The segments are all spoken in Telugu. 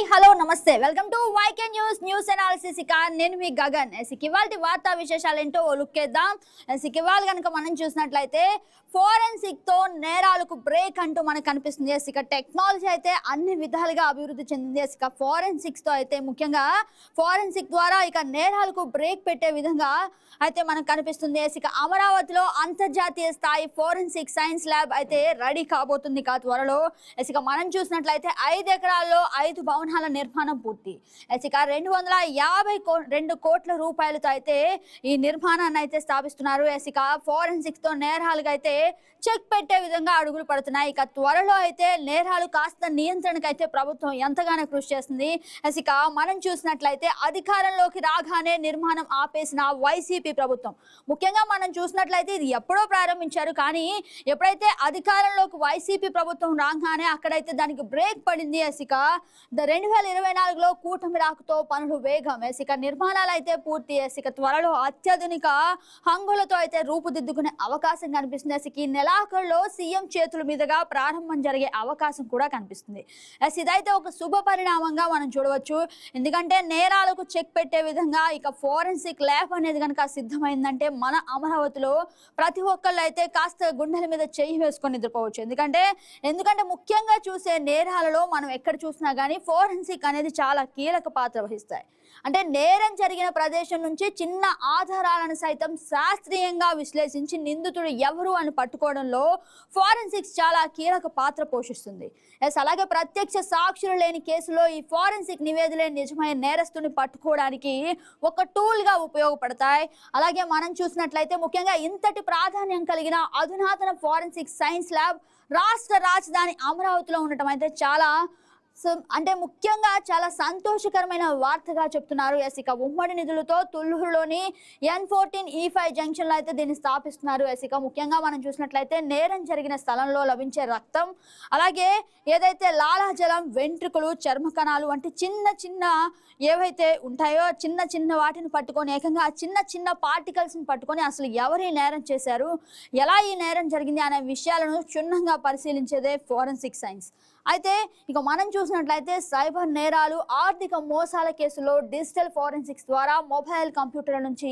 హాయ్ హలో నమస్తే welcome to YK news analysis. ఇక నేను మీ గగన్. ఇవాల్టి వార్తా విశేషాలు ఏంటో లుక్కేద్దాం. ఇవాళ కనుక మనం చూసినట్లయితే ఫోరెన్సిక్ తో నేరాలకు బ్రేక్ అంటూ మనకు కనిపిస్తుంది. ఇక టెక్నాలజీ అయితే అన్ని విధాలుగా అభివృద్ధి చెందింది. ఇక ఫోరెన్సిక్స్ తో అయితే ముఖ్యంగా ఫోరెన్సిక్ ద్వారా ఇక నేరాలకు బ్రేక్ పెట్టే విధంగా అయితే మనకు కనిపిస్తుంది. ఇక అమరావతిలో అంతర్జాతీయ స్థాయి ఫోరెన్సిక్ సైన్స్ ల్యాబ్ అయితే రెడీ కాబోతుంది త్వరలో. ఇక మనం చూసినట్లయితే 5 ఎకరాల్లో 5 భవనాల నిర్మాణం పూర్తి. ఇక 252 కోట్ల రూపాయలతో అయితే ఈ నిర్మాణాన్ని అయితే స్థాపిస్తున్నారు. ఇక ఫోరెన్సిక్స్ తో నేరాలుగా అయితే చెక్ పెట్టే విధంగా అడుగులు పడుతున్నాయి. ఇక త్వరలో అయితే నేరాలు కాస్త నియంత్రణకు అయితే ప్రభుత్వం ఎంతగానో కృషి చేస్తుంది. ఇక మనం చూసినట్లయితే అధికారంలోకి రాగానే నిర్మాణం ఆపేసిన వైసీపీ ప్రభుత్వం, ముఖ్యంగా మనం చూసినట్లయితే ఇది ఎప్పుడో ప్రారంభించారు, కానీ ఎప్పుడైతే అధికారంలోకి వైసీపీ ప్రభుత్వం రాగానే అక్కడైతే దానికి బ్రేక్ పడింది. ఇక 2024లో కూటమి రాకతో పనులు వేగం. ఇక నిర్మాణాలు అయితే పూర్తి. ఇక త్వరలో అత్యాధునిక హంగులతో అయితే రూపుదిద్దుకునే అవకాశం కనిపిస్తుంది. ఈ నెలాఖరులో సీఎం చేతుల మీదుగా ప్రారంభం జరిగే అవకాశం కూడా కనిపిస్తుంది. ఇదైతే ఒక శుభ పరిణామంగా మనం చూడవచ్చు. ఎందుకంటే నేరాలకు చెక్ పెట్టే విధంగా ఇక ఫోరెన్సిక్ ల్యాబ్ అనేది కనుక సిద్ధమైందంటే మన అమరావతిలో ప్రతి ఒక్కళ్ళు అయితే కాస్త గుండెల మీద చేయి వేసుకొని నిద్రపోవచ్చు. ఎందుకంటే ముఖ్యంగా చూసే నేరాలలో మనం ఎక్కడ చూసినా కానీ ఫోరెన్సిక్ అనేది చాలా కీలక పాత్ర వహిస్తాయి. అంటే నేరం జరిగిన ప్రదేశం నుంచి చిన్న ఆధారాలను సైతం శాస్త్రీయంగా విశ్లేషించి నిందితుడు ఎవరు అని పట్టుకోవడంలో ఫోరెన్సిక్స్ చాలా కీలక పాత్ర పోషిస్తుంది. అలాగే ప్రత్యక్ష సాక్షులు లేని కేసులో ఈ ఫోరెన్సిక్ నివేదికలే నిజమైన నేరస్తుని పట్టుకోవడానికి ఒక టూల్ గా ఉపయోగపడతాయి. అలాగే మనం చూసినట్లయితే ముఖ్యంగా ఇంతటి ప్రాధాన్యం కలిగిన అధునాతన ఫోరెన్సిక్ సైన్స్ ల్యాబ్ రాష్ట్ర రాజధాని అమరావతిలో ఉండటం అయితే అంటే ముఖ్యంగా చాలా సంతోషకరమైన వార్తగా చెప్తున్నారు. ఇక ఉమ్మడి నిధులతో తుళ్ళూరులోని N14E5 జంక్షన్ లో అయితే దీన్ని స్థాపిస్తున్నారు. ఇక ముఖ్యంగా మనం చూసినట్లయితే నేరం జరిగిన స్థలంలో లభించే రక్తం, అలాగే ఏదైతే లాలాజలం, వెంట్రుకలు, చర్మ కణాలు వంటి చిన్న ఏవైతే ఉంటాయో చిన్న వాటిని పట్టుకొని ఏకంగా ఆ చిన్న పార్టికల్స్ ని పట్టుకొని అసలు ఎవరు ఈ నేరం చేశారు, ఎలా ఈ నేరం జరిగింది అనే విషయాలను క్షుణ్ణంగా పరిశీలించేదే ఫోరెన్సిక్ సైన్స్. అయితే ఇక మనం చూసినట్లయితే సైబర్ నేరాలు, ఆర్థిక మోసాల కేసులో డిజిటల్ ఫోరెన్సిక్స్ ద్వారా మొబైల్ కంప్యూటర్ల నుంచి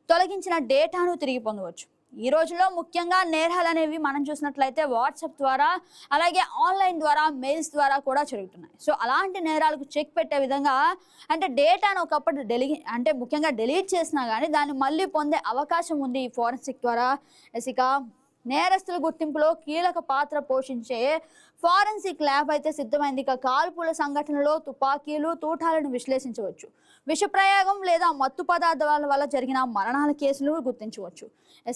తొలగించిన డేటాను తిరిగి పొందవచ్చు. ఈ రోజుల్లో ముఖ్యంగా నేరాలు అనేవి మనం చూసినట్లయితే వాట్సాప్ ద్వారా, అలాగే ఆన్లైన్ ద్వారా, మెయిల్స్ ద్వారా కూడా జరుగుతున్నాయి. సో అలాంటి నేరాలకు చెక్ పెట్టే విధంగా అంటే డేటాను ఒకప్పుడు ముఖ్యంగా డిలీట్ చేసినా కానీ దాన్ని మళ్ళీ పొందే అవకాశం ఉంది ఈ ఫోరెన్సిక్ ద్వారా. ఇక నేరస్తుల గుర్తింపులో కీలక పాత్ర పోషించే ఫోరెన్సిక్ ల్యాబ్ అయితే సిద్ధమైంది. ఇక కాల్పుల సంఘటనలో తుపాకీలు, తూటాలను విశ్లేషించవచ్చు. విషప్రయోగం లేదా మత్తు పదార్థాల వల్ల జరిగిన మరణాల కేసులు గుర్తించవచ్చు.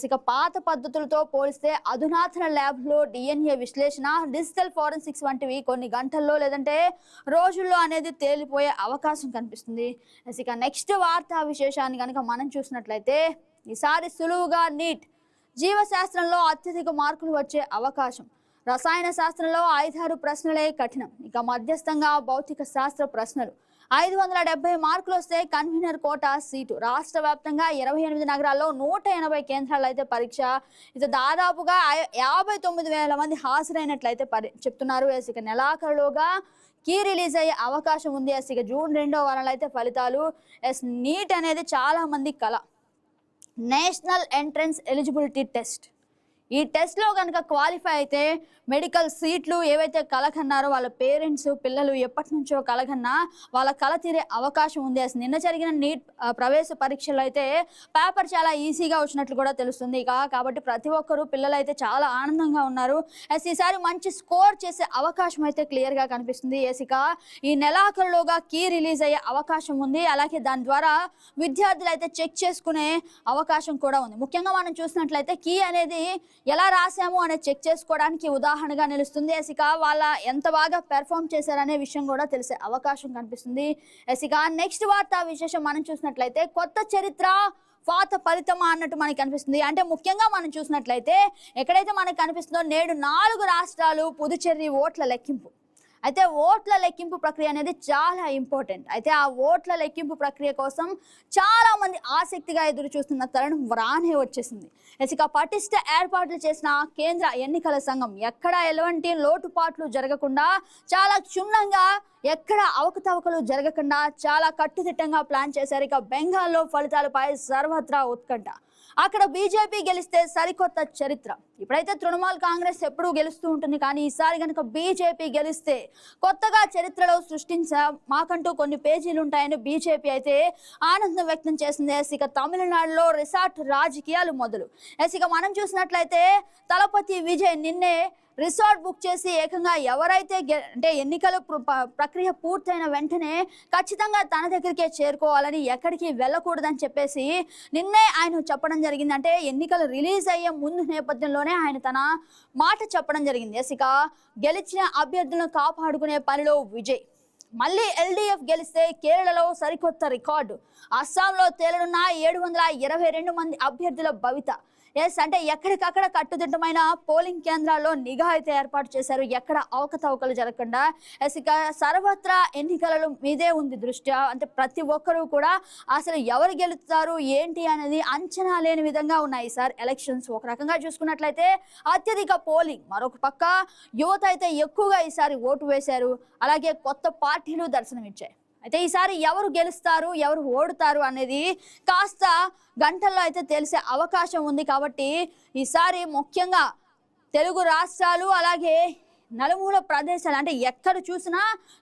ఇక పాత పద్ధతులతో పోలిస్తే అధునాతన ల్యాబ్లో DNA విశ్లేషణ, డిజిటల్ ఫోరెన్సిక్స్ వంటివి కొన్ని గంటల్లో లేదంటే రోజుల్లో అనేది తేలిపోయే అవకాశం కనిపిస్తుంది. ఇక నెక్స్ట్ వార్తా విశేషాన్ని కనుక మనం చూసినట్లయితే ఈసారి సులువుగా నీట్, జీవశాస్త్రంలో అత్యధిక మార్కులు వచ్చే అవకాశం. రసాయన శాస్త్రంలో 5-6 ప్రశ్నలే కఠినం. ఇక మధ్యస్థంగా భౌతిక శాస్త్ర ప్రశ్నలు 570 మార్కులు వస్తే కన్వీనర్ కోటా సీటు. రాష్ట్ర వ్యాప్తంగా 28 నగరాల్లో 180 కేంద్రాల్లో అయితే పరీక్ష. ఇది దాదాపుగా 59,000 మంది హాజరైనట్లయితే చెప్తున్నారు. ఇక నెలాఖరులోగా కీ రిలీజ్ అయ్యే అవకాశం ఉంది. ఇక జూన్ 2వ వారంలో అయితే ఫలితాలు. నీట్ అనేది చాలా మంది కళ. National entrance eligibility test. ఈ టెస్ట్లో కనుక క్వాలిఫై అయితే మెడికల్ సీట్లు ఏవైతే కలకన్నారో వాళ్ళ పేరెంట్స్, పిల్లలు ఎప్పటి నుంచో కలకన్నా వాళ్ళ కళ తీరే అవకాశం ఉంది. అసలు నిన్న జరిగిన నీట్ ప్రవేశ పరీక్షలో అయితే పేపర్ చాలా ఈజీగా వచ్చినట్లు కూడా తెలుస్తుంది. కాబట్టి ప్రతి ఒక్కరూ పిల్లలు అయితే చాలా ఆనందంగా ఉన్నారు. ఈసారి మంచి స్కోర్ చేసే అవకాశం అయితే క్లియర్గా కనిపిస్తుంది. ఇక ఈ నెలాఖరులోగా కీ రిలీజ్ అయ్యే అవకాశం ఉంది. అలాగే దాని ద్వారా విద్యార్థులు అయితే చెక్ చేసుకునే అవకాశం కూడా ఉంది. ముఖ్యంగా మనం చూసినట్లయితే కీ అనేది ఎలా రాసాము అనేది చెక్ చేసుకోవడానికి ఉదాహరణగా నిలుస్తుంది. ఇక వాళ్ళ ఎంత బాగా పెర్ఫామ్ చేశారనే విషయం కూడా తెలిసే అవకాశం కనిపిస్తుంది. ఇక నెక్స్ట్ వార్తా విశేషం మనం చూసినట్లయితే కొత్త చరిత్ర, పాత ఫలితమా అన్నట్టు మనకి కనిపిస్తుంది. అంటే ముఖ్యంగా మనం చూసినట్లయితే ఎక్కడైతే మనకు కనిపిస్తుందో నేడు 4 రాష్ట్రాలు పుదుచ్చేరి ఓట్ల లెక్కింపు. అయితే ఓట్ల లెక్కింపు ప్రక్రియ అనేది చాలా ఇంపార్టెంట్. అయితే ఆ ఓట్ల లెక్కింపు ప్రక్రియ కోసం చాలా మంది ఆసక్తిగా ఎదురు చూస్తున్న తరుణం రానే వచ్చేసింది. ఇక పటిష్ట ఏర్పాట్లు చేసిన కేంద్ర ఎన్నికల సంఘం ఎక్కడ ఎలాంటి లోటుపాట్లు జరగకుండా చాలా క్షుణ్ణంగా, ఎక్కడ అవకతవకలు జరగకుండా చాలా కట్టుదిట్టంగా ప్లాన్ చేశారు. ఇక బెంగాల్లో ఫలితాలపై సర్వత్రా ఉత్కంఠ. అక్కడ బీజేపీ గెలిస్తే సరికొత్త చరిత్ర. ఇప్పుడైతే తృణమూల్ కాంగ్రెస్ ఎప్పుడూ గెలుస్తూ ఉంటుంది, కానీ ఈసారి కనుక బీజేపీ గెలిస్తే కొత్తగా చరిత్రలో మాకంటూ కొన్ని పేజీలు ఉంటాయని బీజేపీ అయితే ఆనందం వ్యక్తం చేసింది. ఇక తమిళనాడులో రిసార్ట్ రాజకీయాలు మొదలు. ఇక మనం చూసినట్లయితే తలపతి విజయ్ నిన్నే రిసార్ట్ బుక్ చేసి ఏకంగా ఎవరైతే అంటే ఎన్నికల ప్రక్రియ పూర్తయిన వెంటనే ఖచ్చితంగా తన దగ్గరికే చేరుకోవాలని, ఎక్కడికి వెళ్ళకూడదని చెప్పేసి నిన్నే ఆయన చెప్పడం జరిగింది. అంటే ఎన్నికలు రిలీజ్ అయ్యే ముందు నేపథ్యంలోనే ఆయన తన మాట చెప్పడం జరిగింది. ఇక గెలిచిన అభ్యర్థులను కాపాడుకునే పనిలో విజయ్. మళ్ళీ ఎల్డీఎఫ్ గెలిస్తే కేరళలో సరికొత్త రికార్డు. అస్సాంలో తేలనున్న 722 మంది అభ్యర్థుల భవిత. అంటే ఎక్కడికక్కడ కట్టుదిట్టమైన పోలింగ్ కేంద్రాల్లో నిఘా అయితే ఏర్పాటు చేశారు, ఎక్కడ అవకతవకలు జరగకుండా. ఇక సర్వత్రా ఎన్నికల మీదే ఉంది దృష్ట్యా. అంటే ప్రతి ఒక్కరూ కూడా అసలు ఎవరు గెలుస్తారు ఏంటి అనేది అంచనా లేని విధంగా ఉన్నాయి ఈసారి ఎలక్షన్స్. ఒక రకంగా చూసుకున్నట్లయితే అత్యధిక పోలింగ్, మరొక పక్క యువత అయితే ఎక్కువగా ఈసారి ఓటు వేశారు. అలాగే కొత్త పార్టీలు దర్శనమిచ్చాయి. అయితే ఈసారి ఎవరు గెలుస్తారు, ఎవరు ఓడుతారు అనేది కాస్త గంటల్లో అయితే తెలిసే అవకాశం ఉంది. కాబట్టి ఈసారి ముఖ్యంగా తెలుగు రాష్ట్రాలు అలాగే నలుమూల ప్రదేశాలు అంటే ఎక్కడ చూసినా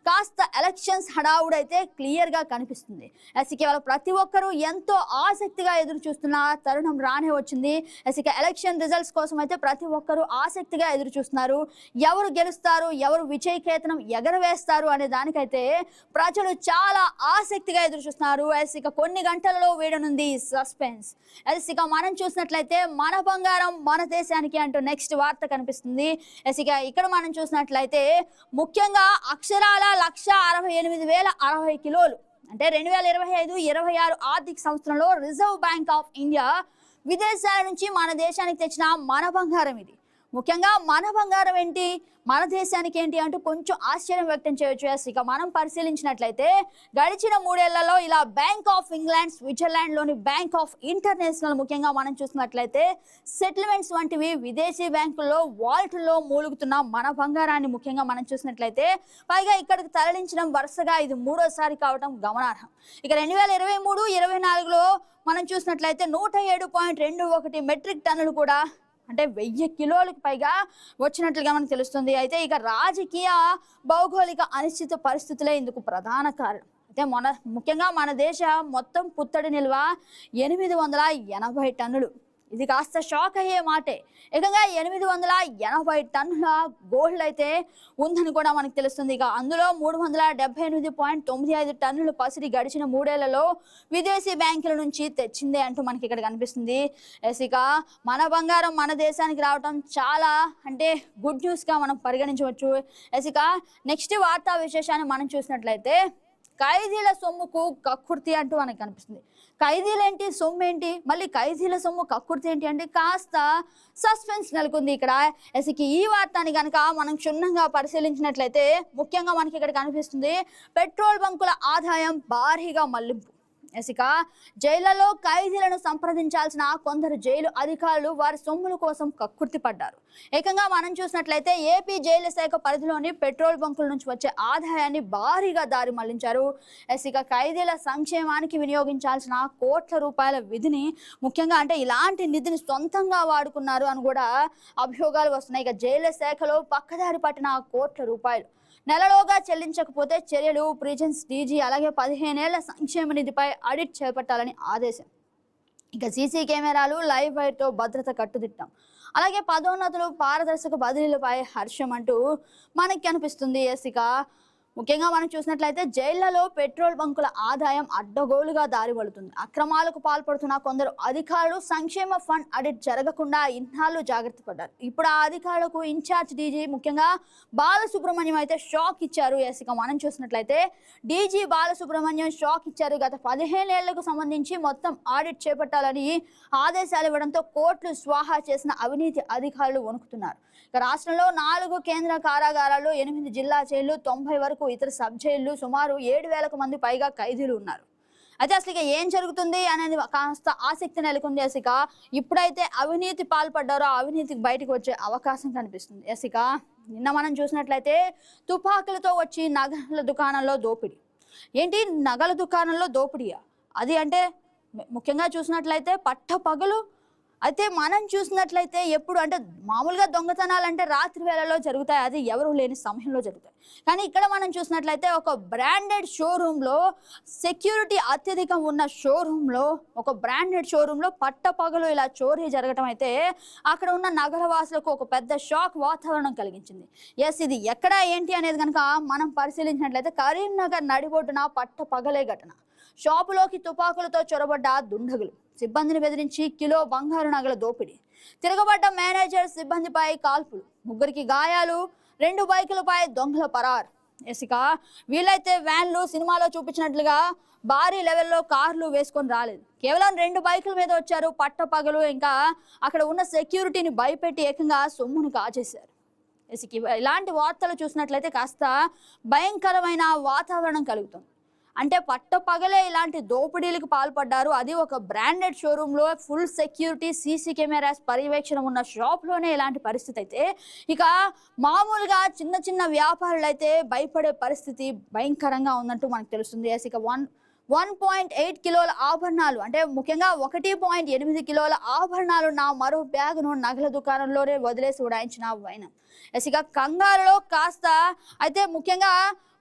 కాస్త ఎలక్షన్స్ హడావుడైతే క్లియర్గా కనిపిస్తుంది. ఇవాళ ప్రతి ఒక్కరూ ఎంతో ఆసక్తిగా ఎదురు చూస్తున్న తరుణం రానే వచ్చింది. ఇక ఎలక్షన్ రిజల్ట్స్ కోసం అయితే ప్రతి ఒక్కరూ ఆసక్తిగా ఎదురు చూస్తున్నారు. ఎవరు గెలుస్తారు, ఎవరు విజయకేతనం ఎగరవేస్తారు అనే దానికైతే ప్రజలు చాలా ఆసక్తిగా ఎదురు చూస్తున్నారు. ఇక కొన్ని గంటలలో వీడనుంది సస్పెన్స్. ఇక మనం చూసినట్లయితే మన బంగారం మన దేశానికి అంటూ నెక్స్ట్ వార్త కనిపిస్తుంది. ఇక ఇక్కడ మనం చూసినట్లయితే ముఖ్యంగా అక్షరాల 168,060 కిలోలు అంటే 2025-26 ఆర్థిక సంవత్సరంలో రిజర్వ్ బ్యాంక్ ఆఫ్ ఇండియా విదేశాల నుంచి మన దేశానికి తెచ్చిన మన బంగారం ఇది. ముఖ్యంగా మన బంగారం ఏంటి, మన దేశానికి ఏంటి అంటూ కొంచెం ఆశ్చర్యం వ్యక్తం చేయొచ్చు. ఇక మనం పరిశీలించినట్లయితే గడిచిన 3 ఏళ్లలో ఇలా బ్యాంక్ ఆఫ్ ఇంగ్లాండ్, స్విట్జర్లాండ్లోని బ్యాంక్ ఆఫ్ ఇంటర్నేషనల్ ముఖ్యంగా మనం చూసినట్లయితే సెటిల్మెంట్స్ వంటివి విదేశీ బ్యాంకుల్లో వాల్ట్లో మూలుగుతున్న మన బంగారాన్ని ముఖ్యంగా మనం చూసినట్లయితే పైగా ఇక్కడికి తరలించడం వరుసగా ఇది 3వ సారి కావడం గమనార్హం. ఇక 2023-24లో మనం చూసినట్లయితే 107.21 మెట్రిక్ టన్నులు కూడా అంటే 1000 కిలోలకు పైగా వచ్చినట్లుగా మనకు తెలుస్తుంది. అయితే ఇక రాజకీయ భౌగోళిక అనిశ్చిత పరిస్థితులే ఇందుకు ప్రధాన కారణం. అయితే ముఖ్యంగా మన దేశ మొత్తం పుత్తడి నిల్వ 880 టన్నులు. ఇది కాస్త షాక్ అయ్యే మాటే. ఏకంగా 880 టన్నుల గోల్డ్ అయితే ఉందని కూడా మనకు తెలుస్తుంది. ఇక అందులో 378.95 టన్నులు పసిడి గడిచిన 3 ఏళ్లలో విదేశీ బ్యాంకుల నుంచి తెచ్చిందే అంటూ మనకి ఇక్కడ కనిపిస్తుంది. ఇక మన బంగారం మన దేశానికి రావడం చాలా అంటే గుడ్ న్యూస్గా మనం పరిగణించవచ్చు. ఇక నెక్స్ట్ వార్తా విశేషాన్ని మనం చూసినట్లయితే ఖైదీల సొమ్ముకు కక్కుర్తి అంటూ మనకు కనిపిస్తుంది. ఖైదీలేంటి, సొమ్ము ఏంటి, మళ్ళీ ఖైదీల సొమ్ము కక్కుర్తి ఏంటి అంటే కాస్త సస్పెన్స్ నెలకొంది ఇక్కడ. ఈ వార్తని కనుక మనం క్షుణ్ణంగా పరిశీలించినట్లయితే ముఖ్యంగా మనకి ఇక్కడ కనిపిస్తుంది పెట్రోల్ బంకుల ఆదాయం భారీగా మళ్లింపు. ఇక జైళ్లలో ఖైదీలను సంప్రదించాల్సిన కొందరు జైలు అధికారులు వారి సొమ్ముల కోసం కక్కుర్తి పడ్డారు. ఏకంగా మనం చూసినట్లయితే ఏపీ జైలు శాఖ పరిధిలోని పెట్రోల్ బంకుల నుంచి వచ్చే ఆదాయాన్ని భారీగా దారి మళ్లించారు. ఇక ఖైదీల సంక్షేమానికి వినియోగించాల్సిన కోట్ల రూపాయల విధిని ముఖ్యంగా అంటే ఇలాంటి నిధిని సొంతంగా వాడుకున్నారు అని కూడా అభియోగాలు వస్తున్నాయి. ఇక జైలు శాఖలో పక్కదారి పట్టిన కోట్ల రూపాయలు నెలలోగా చెల్లించకపోతే చర్యలు. ప్రిజన్స్ డీజీ అలాగే 15 ఏళ్ల సంక్షేమ నిధిపై ఆడిట్ చేపట్టాలని ఆదేశం. ఇక సీసీ కెమెరాలు, లైవ్ వైర్తో భద్రత కట్టుదిట్టం. అలాగే పదోన్నతులు, పారదర్శక బదిలీలపై హర్షం అంటూ మనకి కనిపిస్తుంది. ఇక ముఖ్యంగా మనం చూసినట్లయితే జైళ్లలో పెట్రోల్ బంకుల ఆదాయం అడ్డగోలుగా దారిపడుతుంది. అక్రమాలకు పాల్పడుతున్న కొందరు అధికారులు సంక్షేమ ఫండ్ ఆడిట్ జరగకుండా ఇన్నాళ్ళు జాగ్రత్త పడ్డారు. ఇప్పుడు ఆ అధికారులకు ఇన్ఛార్జ్ డీజీ ముఖ్యంగా బాలసుబ్రహ్మణ్యం అయితే షాక్ ఇచ్చారు. ఇక మనం చూసినట్లయితే డీజీ బాలసుబ్రహ్మణ్యం షాక్ ఇచ్చారు. గత 15 ఏళ్లకు సంబంధించి మొత్తం ఆడిట్ చేపట్టాలని ఆదేశాలు ఇవ్వడంతో కోట్లు స్వాహా చేసిన అవినీతి అధికారులు వణుకుతున్నారు. రాష్ట్రంలో 4 కేంద్ర కారాగారాలు, 8 జిల్లా జైళ్లు, 90 వరకు ఇతర సబ్ జైళ్లు, సుమారు 7,000 మంది పైగా ఖైదీలు ఉన్నారు. అయితే అసలు ఏం జరుగుతుంది అనేది కాస్త ఆసక్తి నెలకొంది. ఇప్పుడైతే అవినీతి పాల్పడ్డారో అవినీతికి బయటకు వచ్చే అవకాశం కనిపిస్తుంది. నిన్న మనం చూసినట్లయితే తుపాకులతో వచ్చి నగల దుకాణంలో దోపిడీ. ఏంటి నగల దుకాణంలో దోపిడీయా? అది అంటే ముఖ్యంగా చూసినట్లయితే పట్టపగలు. అయితే మనం చూసినట్లయితే ఎప్పుడు అంటే మామూలుగా దొంగతనాలు అంటే రాత్రి వేళలో జరుగుతాయి, అది ఎవరు లేని సమయంలో జరుగుతాయి. కానీ ఇక్కడ మనం చూసినట్లయితే ఒక బ్రాండెడ్ షోరూంలో, సెక్యూరిటీ అత్యధికం ఉన్న షోరూంలో, ఒక బ్రాండెడ్ షోరూంలో పట్టపగలు ఇలా చోరీ జరగటం అయితే అక్కడ ఉన్న నగరవాసులకు ఒక పెద్ద షాక్ వాతావరణం కలిగించింది. ఇది ఎక్కడ ఏంటి అనేది కనుక మనం పరిశీలించినట్లయితే కరీంనగర్ నడిబొడ్డున పట్టపగలే ఘటన. షాపులోకి తుపాకులతో చొరబడ్డ దుండగులు, సిబ్బందిని బెదిరించి కిలో బంగారు నగల దోపిడీ, తిరగబడ్డ మేనేజర్ సిబ్బందిపై కాల్పులు, 3కి గాయాలు, 2 బైకులపై దొంగల పరార్. వీళ్ళైతే వ్యాన్లు సినిమాలో చూపించినట్లుగా భారీ లెవెల్లో కార్లు వేసుకొని రాలేదు, కేవలం 2 బైకుల మీద వచ్చారు పట్టపగలు. ఇంకా అక్కడ ఉన్న సెక్యూరిటీని భయపెట్టి ఏకంగా సొమ్మును కాజేశారు. ఇలాంటి వార్తలు చూసినట్లయితే కాస్త భయంకరమైన వాతావరణం కలుగుతుంది. అంటే పట్టపగలే ఇలాంటి దోపిడీలకు పాల్పడ్డారు, అది ఒక బ్రాండెడ్ షోరూంలో, ఫుల్ సెక్యూరిటీ, సీసీ కెమెరాస్ పర్యవేక్షణ ఉన్న షాప్లోనే ఇలాంటి పరిస్థితి అయితే ఇక మామూలుగా చిన్న చిన్న వ్యాపారులు అయితే భయపడే పరిస్థితి భయంకరంగా ఉన్నట్టు మనకు తెలుస్తుంది. ఇక 1.8 కిలోల ఆభరణాలు, అంటే ముఖ్యంగా 1.8 కిలోల ఆభరణాలు నా మరో బ్యాగును నగల దుకాణంలోనే వదిలేసి ఉడాయించిన వైనం. ఇక కంగారులో కాస్త అయితే ముఖ్యంగా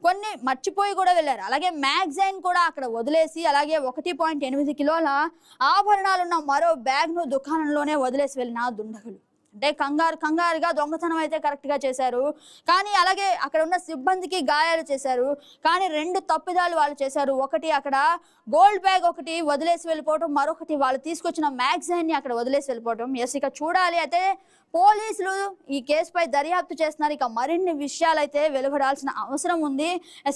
కొన్ని మర్చిపోయి కూడా వెళ్ళారు. అలాగే మ్యాగజైన్ కూడా అక్కడ వదిలేసి, అలాగే 1.8 కిలోల ఆభరణాలున్న మరో బ్యాగ్ను దుకాణంలోనే వదిలేసి వెళ్ళిన దుండగులు. అంటే కంగారుగా దొంగతనం అయితే కరెక్ట్గా చేశారు, కానీ అలాగే అక్కడ ఉన్న సిబ్బందికి గాయాలు చేశారు. కానీ 2 తప్పిదాలు వాళ్ళు చేశారు. ఒకటి అక్కడ గోల్డ్ బ్యాగ్ ఒకటి వదిలేసి వెళ్ళిపోవటం, మరొకటి వాళ్ళు తీసుకొచ్చిన మ్యాగజైన్ని అక్కడ వదిలేసి వెళ్ళిపోవటం. ఇక చూడాలి. అయితే పోలీసులు ఈ కేసుపై దర్యాప్తు చేస్తున్నారు. ఇక మరిన్ని విషయాలు అయితే వెలువడాల్సిన అవసరం ఉంది.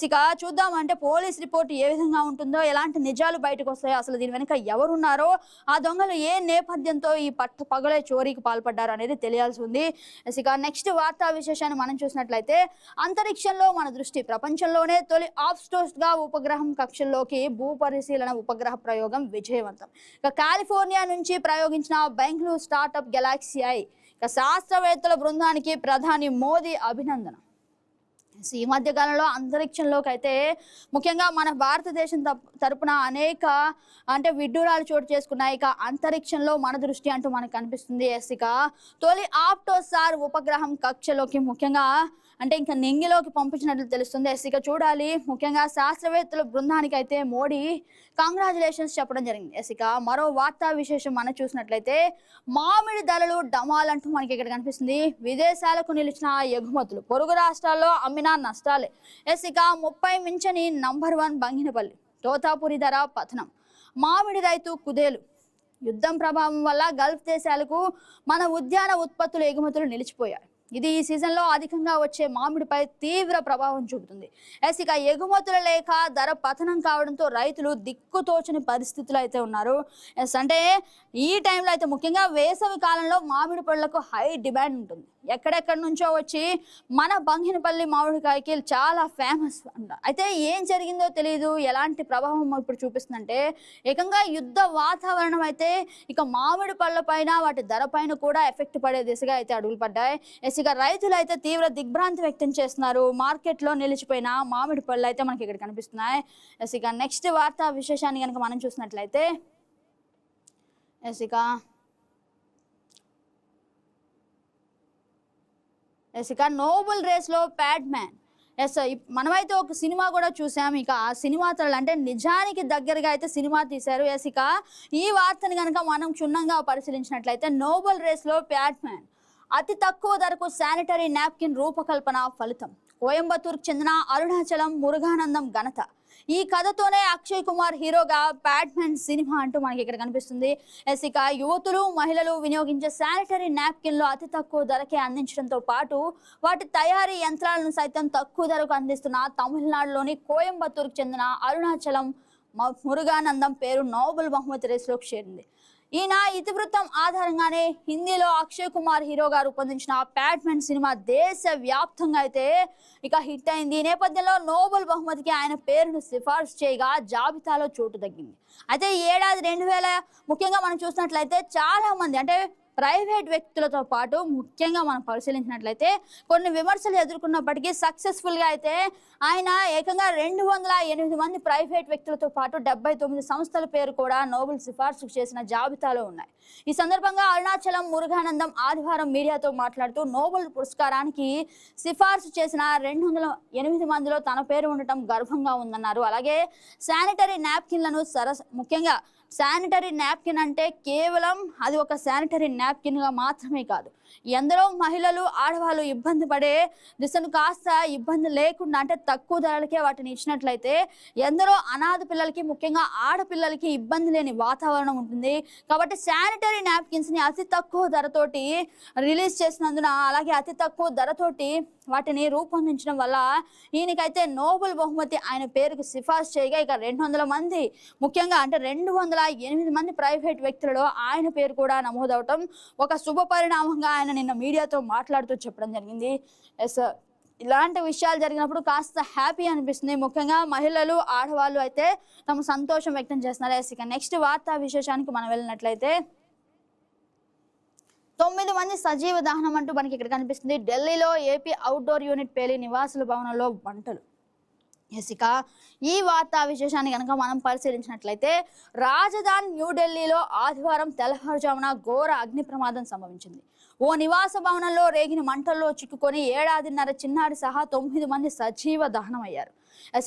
ఇక చూద్దాం, అంటే పోలీస్ రిపోర్ట్ ఏ విధంగా ఉంటుందో, ఎలాంటి నిజాలు బయటకు వస్తాయో, అసలు దీని వెనుక ఎవరున్నారో, ఆ దొంగలు ఏ నేపథ్యంతో ఈ పగలే చోరీకి పాల్పడ్డారు అనేది తెలియాల్సి ఉంది. ఇక నెక్స్ట్ వార్తా విశేషాన్ని మనం చూసినట్లయితే అంతరిక్షంలో మన దృష్టి. ప్రపంచంలోనే తొలి ఆబ్స్టోస్గా ఉపగ్రహం కక్షల్లోకి భూ పరిశీలన ఉపగ్రహ ప్రయోగం విజయవంతం. ఇక కాలిఫోర్నియా నుంచి ప్రయోగించిన బెంగళూరు స్టార్టప్ గెలాక్సీ ఐ శాస్త్రవేత్తల బృందానికి ప్రధాని మోదీ అభినందన. ఈ మధ్య కాలంలో అంతరిక్షంలోకి అయితే ముఖ్యంగా మన భారతదేశం తరపున అనేక అంటే విడ్డూరాలు చోటు చేసుకున్నాయి. ఇక అంతరిక్షంలో మన దృష్టి అంటూ మనకు కనిపిస్తుంది. ఇక తొలి ఆప్టోసార్ ఉపగ్రహం కక్షలోకి ముఖ్యంగా అంటే ఇంకా నింగిలోకి పంపించినట్లు తెలుస్తుంది. ఇక చూడాలి, ముఖ్యంగా శాస్త్రవేత్తల బృందానికి అయితే మోడీ కంగ్రాచులేషన్స్ చెప్పడం జరిగింది. ఇక మరో వార్తా విశేషం మనం చూసినట్లయితే మామిడి ధరలు డమాల్ అంటూ మనకి ఇక్కడ కనిపిస్తుంది. విదేశాలకు నిలిచిన ఎగుమతులు, పొరుగు రాష్ట్రాల్లో అమ్మిన నష్టాలే. ఇక 30 మించని నంబర్ 1 బంగినపల్లి, తోతాపురి ధర పతనం, మామిడి రైతు కుదేలు. యుద్ధం ప్రభావం వల్ల గల్ఫ్ దేశాలకు మన ఉద్యాన ఉత్పత్తుల ఎగుమతులు నిలిచిపోయాయి. ఇది ఈ సీజన్లో అధికంగా వచ్చే మామిడిపై తీవ్ర ప్రభావం చూపుతుంది. ఇక ఎగుమతులు లేక ధర పతనం కావడంతో రైతులు దిక్కుతోచని పరిస్థితులు అయితే ఉన్నారు. అంటే ఈ టైంలో అయితే ముఖ్యంగా వేసవి కాలంలో మామిడి పళ్ళకు హై డిమాండ్ ఉంటుంది. ఎక్కడెక్కడి నుంచో వచ్చి మన బంగినపల్లి మామిడికాయకి చాలా ఫేమస్ అంట. అయితే ఏం జరిగిందో తెలియదు, ఎలాంటి ప్రభావం ఇప్పుడు చూపిస్తుందంటే ఏకంగా యుద్ధ వాతావరణం అయితే ఇక మామిడి పళ్ళ పైన, వాటి ధర పైన కూడా ఎఫెక్ట్ పడే దిశగా అయితే అడుగులు పడ్డాయి. ఇక రైతులు అయితే తీవ్ర దిగ్భ్రాంతి వ్యక్తం చేస్తున్నారు. మార్కెట్లో నిలిచిపోయిన మామిడి పళ్ళు అయితే మనకి ఇక్కడ కనిపిస్తున్నాయి. ఇక నెక్స్ట్ వార్తా విశేషాన్ని కనుక మనం చూసినట్లయితే ఇక నోబెల్ రేస్లో ప్యాడ్ మ్యాన్. మనమైతే ఒక సినిమా కూడా చూసాం. ఇక ఆ సినిమా అంటే నిజానికి దగ్గరగా అయితే సినిమా తీశారు. ఇక ఈ వార్తని కనుక మనం క్షుణ్ణంగా పరిశీలించినట్లయితే నోబెల్ రేస్లో ప్యాడ్ మ్యాన్ అతి తక్కువ ధరకు శానిటరీ నాప్కిన్ రూపకల్పన ఫలితం. కోయంబత్తూరుకు చెందిన అరుణాచలం మురుగానందం ఘనత. ఈ కథతోనే అక్షయ్ కుమార్ హీరోగా బ్యాట్మెన్ సినిమా అంటూ మనకి ఇక్కడ కనిపిస్తుంది. ఇక యువతులు మహిళలు వినియోగించే శానిటరీ నాప్కిన్లు అతి తక్కువ ధరకే అందించడంతో పాటు వాటి తయారీ యంత్రాలను సైతం తక్కువ ధరకు అందిస్తున్న తమిళనాడులోని కోయంబత్తూరుకు చెందిన అరుణాచలం మురుగానందం పేరు నోబెల్ బహుమతి రేసులోకి చేరింది. ఈయన ఇతివృత్తం ఆధారంగానే హిందీలో అక్షయ్ కుమార్ హీరోగా రూపొందించిన బ్యాట్మెన్ సినిమా దేశవ్యాప్తంగా అయితే ఇక హిట్ అయింది. ఈ నేపథ్యంలో నోబెల్ బహుమతికి ఆయన పేరును సిఫార్సు చేయగా జాబితాలో చోటు తగ్గింది. అయితే ఈ ఏడాది 2000 ముఖ్యంగా మనం చూసినట్లయితే చాలా మంది అంటే ప్రైవేట్ వ్యక్తులతో పాటు ముఖ్యంగా మనం పరిశీలించినట్లయితే కొన్ని విమర్శలు ఎదుర్కొన్నప్పటికీ సక్సెస్ఫుల్గా అయితే ఆయన ఏకంగా 208 మంది ప్రైవేట్ వ్యక్తులతో పాటు 79 సంస్థల పేరు కూడా నోబెల్ సిఫార్సు చేసిన జాబితాలో ఉన్నాయి. ఈ సందర్భంగా అరుణాచలం మురుగానందం ఆదివారం మీడియాతో మాట్లాడుతూ నోబెల్ పురస్కారానికి సిఫార్సు చేసిన 208 మందిలో తన పేరు ఉండటం గర్వంగా ఉందన్నారు. అలాగే శానిటరీ నాప్కిన్లను ముఖ్యంగా శానిటరీ నాప్కిన్ అంటే కేవలం అది ఒక శానిటరీ నాప్కిన్గా మాత్రమే కాదు, ఎందరో మహిళలు ఆడవాళ్ళు ఇబ్బంది పడే దిశను కాస్త ఇబ్బంది లేకుండా అంటే తక్కువ ధరలకే వాటిని ఇచ్చినట్లయితే ఎందరో అనాథ పిల్లలకి ముఖ్యంగా ఆడపిల్లలకి ఇబ్బంది లేని వాతావరణం ఉంటుంది. కాబట్టి శానిటరీ నాప్కిన్స్ని అతి తక్కువ ధరతోటి రిలీజ్ చేసినందున అలాగే అతి తక్కువ ధరతోటి వాటిని రూపొందించడం వల్ల ఈయనకైతే నోబెల్ బహుమతి ఆయన పేరుకు సిఫార్సు చేయగా ఇక 200 మంది ముఖ్యంగా అంటే 208 మంది ప్రైవేట్ వ్యక్తులలో ఆయన పేరు కూడా నమోదవటం ఒక శుభ పరిణామంగా ఆయన నిన్న మీడియాతో మాట్లాడుతూ చెప్పడం జరిగింది. ఇలాంటి విషయాలు జరిగినప్పుడు కాస్త హ్యాపీ అనిపిస్తుంది. ముఖ్యంగా మహిళలు ఆడవాళ్ళు అయితే తమ సంతోషం వ్యక్తం చేస్తున్నారు. ఇక నెక్స్ట్ వార్తా విశేషానికి మనం వెళ్ళినట్లయితే 9 మంది సజీవ దహనం అంటూ మనకి ఇక్కడ కనిపిస్తుంది. ఢిల్లీలో ఏపీ అవుట్డోర్ యూనిట్ పేలి నివాసుల భవనంలో మంటలు. ఇక ఈ వార్తా విశేషాన్ని కనుక మనం పరిశీలించినట్లయితే రాజధాని న్యూఢిల్లీలో ఆదివారం తెల్లవారుజామున ఘోర అగ్ని ప్రమాదం సంభవించింది. ఓ నివాస భవనంలో రేగిన మంటల్లో చిక్కుకొని 7.5 చిన్నారి సహా 9 మంది సజీవ దహనమయ్యారు.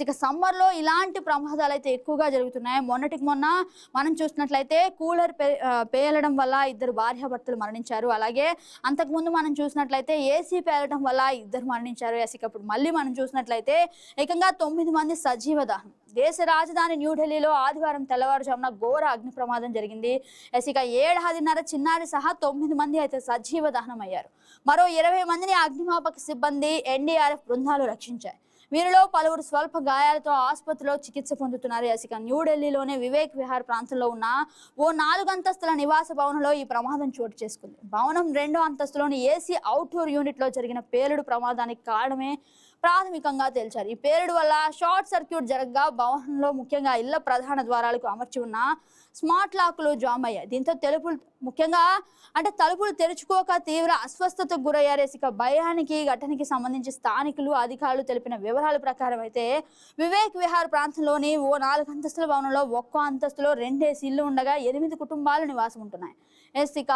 ఇక సమ్మర్లో ఇలాంటి ప్రమాదాలు అయితే ఎక్కువగా జరుగుతున్నాయి. మొన్నటికి మొన్న మనం చూసినట్లయితే కూలర్ పేలడం వల్ల 2 భార్యాభర్తలు మరణించారు. అలాగే అంతకుముందు మనం చూసినట్లయితే ఏసీ పేలడం వల్ల 2 మరణించారు. ఇప్పుడు మళ్ళీ మనం చూసినట్లయితే ఏకంగా 9 మంది సజీవ దహనం. దేశ రాజధాని న్యూఢిల్లీలో ఆదివారం తెల్లవారుజామున ఘోర అగ్ని ప్రమాదం జరిగింది. ఇక 7.5 చిన్నారి సహా 9 మంది అయితే సజీవ దహనం అయ్యారు. మరో 20 మందిని అగ్నిమాపక సిబ్బంది ఎన్డీఆర్ఎఫ్ బృందాలు రక్షించాయి. వీరిలో పలువురు స్వల్ప గాయాలతో ఆసుపత్రిలో చికిత్స పొందుతున్నారు. ఇక న్యూఢిల్లీలోనే వివేక్ విహార్ ప్రాంతంలో ఉన్న ఓ 4 అంతస్తుల నివాస భవనంలో ఈ ప్రమాదం చోటు చేసుకుంది. భవనం 2వ అంతస్తులోని ఏసీ అవుట్డోర్ యూనిట్లో జరిగిన పేలుడు ప్రమాదానికి కారణమే ప్రాథమికంగా తేల్చారు. ఈ పేలుడు వల్ల షార్ట్ సర్క్యూట్ జరగగా భవనంలో ముఖ్యంగా ఇళ్ల ప్రధాన ద్వారాలకు అమర్చి ఉన్న స్మార్ట్ లాక్లు జామ్ అయ్యాయి. దీంతో తలుపులు తెరుచుకోక తీవ్ర అస్వస్థతకు గురయ్యారు. ఇక భయానికి ఘటనకి సంబంధించి స్థానికులు అధికారులు తెలిపిన వివరాల ప్రకారం అయితే వివేక్ విహార్ ప్రాంతంలోని ఓ 4 అంతస్తుల భవనంలో ఒక్కో అంతస్తులో 2 ఏసీలు ఉండగా 8 కుటుంబాలు నివాసం ఉంటున్నాయి. ఇక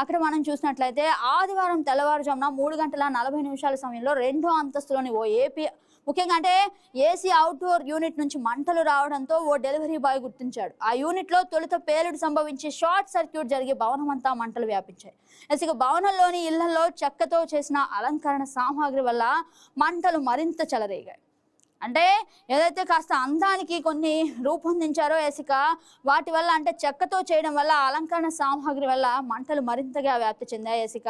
అక్కడ మనం చూసినట్లయితే ఆదివారం తెల్లవారుజామున 3:40 సమయంలో 2వ అంతస్తులోని ఓ ముఖ్యంగా అంటే ఏసీ అవుట్డోర్ యూనిట్ నుంచి మంటలు రావడంతో ఓ డెలివరీ బాయ్ గుర్తించాడు. ఆ యూనిట్ లో తొలుత పేలుడు సంభవించి షార్ట్ సర్క్యూట్ జరిగి భవనం అంతా మంటలు వ్యాపించాయి. ఇక భవనంలోని ఇళ్లలో చెక్కతో చేసిన అలంకరణ సామాగ్రి వల్ల మంటలు మరింత చెలరేగాయి. అంటే ఏదైతే కాస్త అందానికి కొన్ని రూపొందించారో ఇక వాటి వల్ల అంటే చెక్కతో చేయడం వల్ల అలంకరణ సామాగ్రి వల్ల మంటలు మరింతగా వ్యాప్తి చెందాయి. ఇక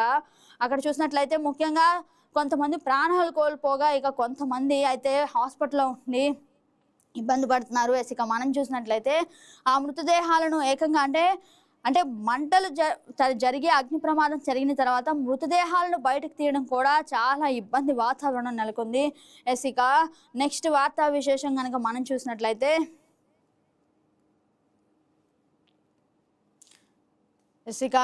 అక్కడ చూసినట్లయితే ముఖ్యంగా కొంతమంది ప్రాణాలు కోల్పోగా ఇక కొంతమంది అయితే హాస్పిటల్లో ఉండి ఇబ్బంది పడుతున్నారు. ఇక మనం చూసినట్లయితే ఆ మృతదేహాలను ఏకంగా అంటే మంటలు జరిగే అగ్ని ప్రమాదం జరిగిన తర్వాత మృతదేహాలను బయటకు తీయడం కూడా చాలా ఇబ్బంది వాతావరణం నెలకొంది. ఇక నెక్స్ట్ వార్తా విశేషం కనుక మనం చూసినట్లయితే ఇక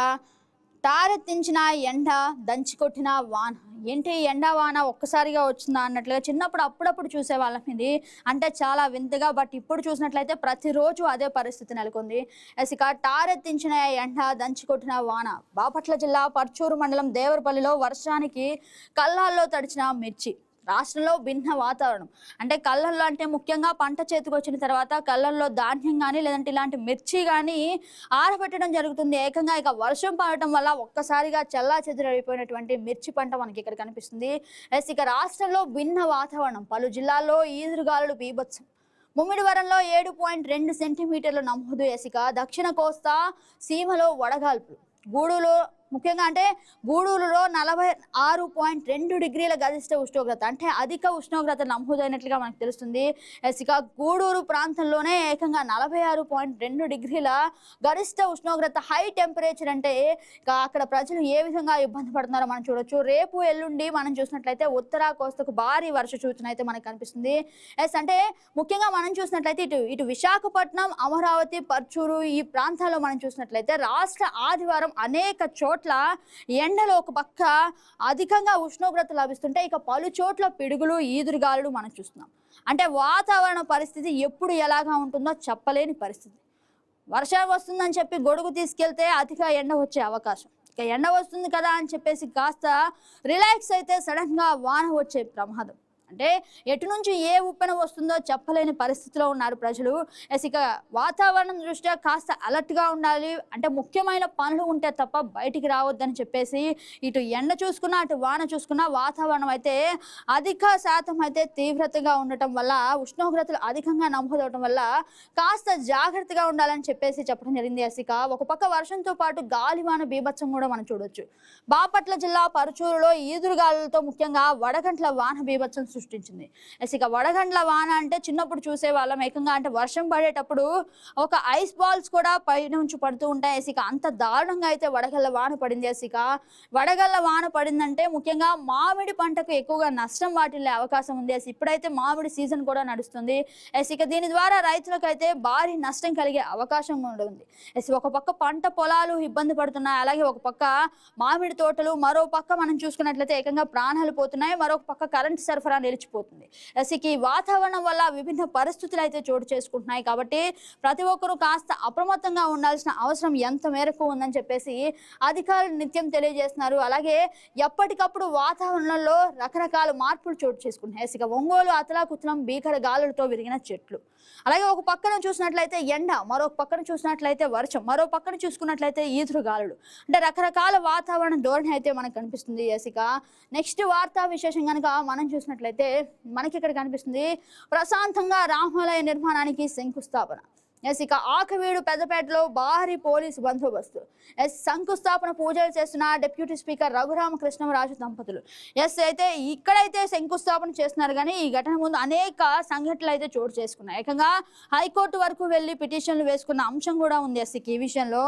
తారెత్తించిన ఎండ దంచికొట్టిన వాన. ఏంటి ఎండ వాన ఒక్కసారిగా వచ్చిందా అన్నట్లుగా చిన్నప్పుడు అప్పుడప్పుడు చూసేవాళ్ళం. ఇది అంటే చాలా వింతగా. బట్ ఇప్పుడు చూసినట్లయితే ప్రతిరోజు అదే పరిస్థితి నెలకొంది. ఇక తారెత్తించిన ఎండ దంచికొట్టిన వాన. బాపట్ల జిల్లా పర్చూరు మండలం దేవరపల్లిలో వర్షానికి కళ్ళాల్లో తడిచిన మిర్చి. రాష్ట్రంలో భిన్న వాతావరణం. అంటే కళ్ళల్లో అంటే ముఖ్యంగా పంట చేతికొచ్చిన తర్వాత కళ్ళల్లో ధాన్యం గానీ, లేదంటే ఇలాంటి మిర్చి గానీ ఆరబెట్టడం జరుగుతుంది. ఏకంగా ఇక వర్షం పడటం వల్ల ఒక్కసారిగా చెల్లాచెదురైపోయినటువంటి మిర్చి పంట మనకి ఇక్కడ కనిపిస్తుంది. ఇక రాష్ట్రంలో భిన్న వాతావరణం. పలు జిల్లాల్లో ఈదురుగాలులు బీభత్సం. ముమ్మిడివరంలో 7.2 సెంటీమీటర్లు నమోదు. ఇక దక్షిణ కోస్తా సీమలో వడగాల్పులు. గూడూరులో ముఖ్యంగా అంటే గూడూరులో 46.2 డిగ్రీల గరిష్ట ఉష్ణోగ్రత, అంటే అధిక ఉష్ణోగ్రత నమోదైనట్లుగా మనకు తెలుస్తుంది. ఇక గూడూరు ప్రాంతంలోనే ఏకంగా 46.2 డిగ్రీల గరిష్ట ఉష్ణోగ్రత, హై టెంపరేచర్. అంటే ఇక అక్కడ ప్రజలు ఏ విధంగా ఇబ్బంది పడుతున్నారో మనం చూడొచ్చు. రేపు ఎల్లుండి మనం చూసినట్లయితే ఉత్తర కోస్తకు భారీ వర్ష సూచన అయితే మనకు కనిపిస్తుంది. అంటే ముఖ్యంగా మనం చూసినట్లయితే ఇటు విశాఖపట్నం, అమరావతి, పర్చూరు ఈ ప్రాంతాల్లో మనం చూసినట్లయితే రాష్ట్ర ఆదివారం అనేక చోట్ల ఎండలో ఒక పక్క అధికంగా ఉష్ణోగ్రత లభిస్తుంటే ఇక పలు చోట్ల పిడుగులు, ఈదురుగాలులు మనం చూస్తున్నాం. అంటే వాతావరణ పరిస్థితి ఎప్పుడు ఎలాగా ఉంటుందో చెప్పలేని పరిస్థితి. వర్షం వస్తుందని చెప్పి గొడుగు తీసుకెళ్తే అధిక ఎండ వచ్చే అవకాశం. ఇక ఎండ వస్తుంది కదా అని చెప్పేసి కాస్త రిలాక్స్ అయితే సడన్ గా వాన వచ్చే ప్రమాదం. అంటే ఎటు నుంచి ఏ ఉప్పెన వస్తుందో చెప్పలేని పరిస్థితిలో ఉన్నారు ప్రజలు. ఇక వాతావరణం దృష్ట్యా కాస్త అలర్ట్గా ఉండాలి. అంటే ముఖ్యమైన పనులు ఉంటే తప్ప బయటికి రావద్దని చెప్పేసి ఇటు ఎండ చూసుకున్నా అటు వాన చూసుకున్నా వాతావరణం అయితే అధిక శాతం అయితే తీవ్రతగా ఉండటం వల్ల, ఉష్ణోగ్రతలు అధికంగా నమోదవటం వల్ల కాస్త జాగ్రత్తగా ఉండాలని చెప్పేసి చెప్పడం జరిగింది. ఇక ఒక పక్క వర్షంతో పాటు గాలివాన బీభత్సం కూడా మనం చూడొచ్చు. బాపట్ల జిల్లా పరుచూరులో ఈదురుగాలులతో ముఖ్యంగా వడగంట్ల వాన బీభత్సం సృష్టించింది. ఇక వడగండ్ల వాన అంటే చిన్నప్పుడు చూసే వాళ్ళం. ఏకంగా అంటే వర్షం పడేటప్పుడు ఒక ఐస్ బాల్స్ కూడా పై నుంచి పడుతూ ఉంటాయి. ఇక అంత దారుణంగా అయితే వడగళ్ళ వాన పడింది. ఇక వడగళ్ళ వాన పడిందంటే ముఖ్యంగా మామిడి పంటకు ఎక్కువగా నష్టం వాటిల్లే అవకాశం ఉంది. ఇప్పుడైతే మామిడి సీజన్ కూడా నడుస్తుంది. ఇక దీని ద్వారా రైతులకు అయితే భారీ నష్టం కలిగే అవకాశం కూడా ఉంది. ఒక పక్క పంట పొలాలు ఇబ్బంది పడుతున్నాయి, అలాగే ఒక పక్క మామిడి తోటలు, మరో పక్క మనం చూసుకున్నట్లయితే ఏకంగా ప్రాణాలు పోతున్నాయి, మరొక పక్క కరెంట్ సరఫరా నిలిచిపోతుంది. ఈ వాతావరణం వల్ల విభిన్న పరిస్థితులు అయితే చోటు చేసుకుంటున్నాయి. కాబట్టి ప్రతి ఒక్కరూ కాస్త అప్రమత్తంగా ఉండాల్సిన అవసరం ఎంత మేరకు ఉందని చెప్పేసి అధికారులు నిత్యం తెలియజేస్తున్నారు. అలాగే ఎప్పటికప్పుడు వాతావరణంలో రకరకాల మార్పులు చోటు చేసుకుంటున్నాయి. ఇక ఒంగోలు అతలాకుతలం భీకర గాలులతో విరిగిన చెట్లు, అలాగే ఒక పక్కన చూసినట్లయితే ఎండ, మరొక పక్కన చూసినట్లయితే వర్షం, మరో పక్కన చూసుకున్నట్లయితే ఈదురు గాలులు. అంటే రకరకాల వాతావరణ ధోరణి అయితే మనకు కనిపిస్తుంది. ఇక నెక్స్ట్ వార్తా విశేషం కనుక మనం చూసినట్లయితే మనకి ఇక్కడ కనిపిస్తుంది ప్రశాంతంగా రామాలయ నిర్మాణానికి శంకుస్థాపన. ఇక ఆకవీడు పెద్దపేటలో భారీ పోలీసు బందోబస్తు. శంకుస్థాపన పూజలు చేస్తున్న డిప్యూటీ స్పీకర్ రఘురామకృష్ణరాజు దంపతులు. అయితే ఇక్కడైతే శంకుస్థాపన చేస్తున్నారు, కానీ ఈ ఘటన ముందు అనేక సంఘటనలు అయితే చోటు చేసుకున్నాయి. ఏకంగా హైకోర్టు వరకు వెళ్ళి పిటిషన్లు వేసుకున్న అంశం కూడా ఉంది. ఈ విషయంలో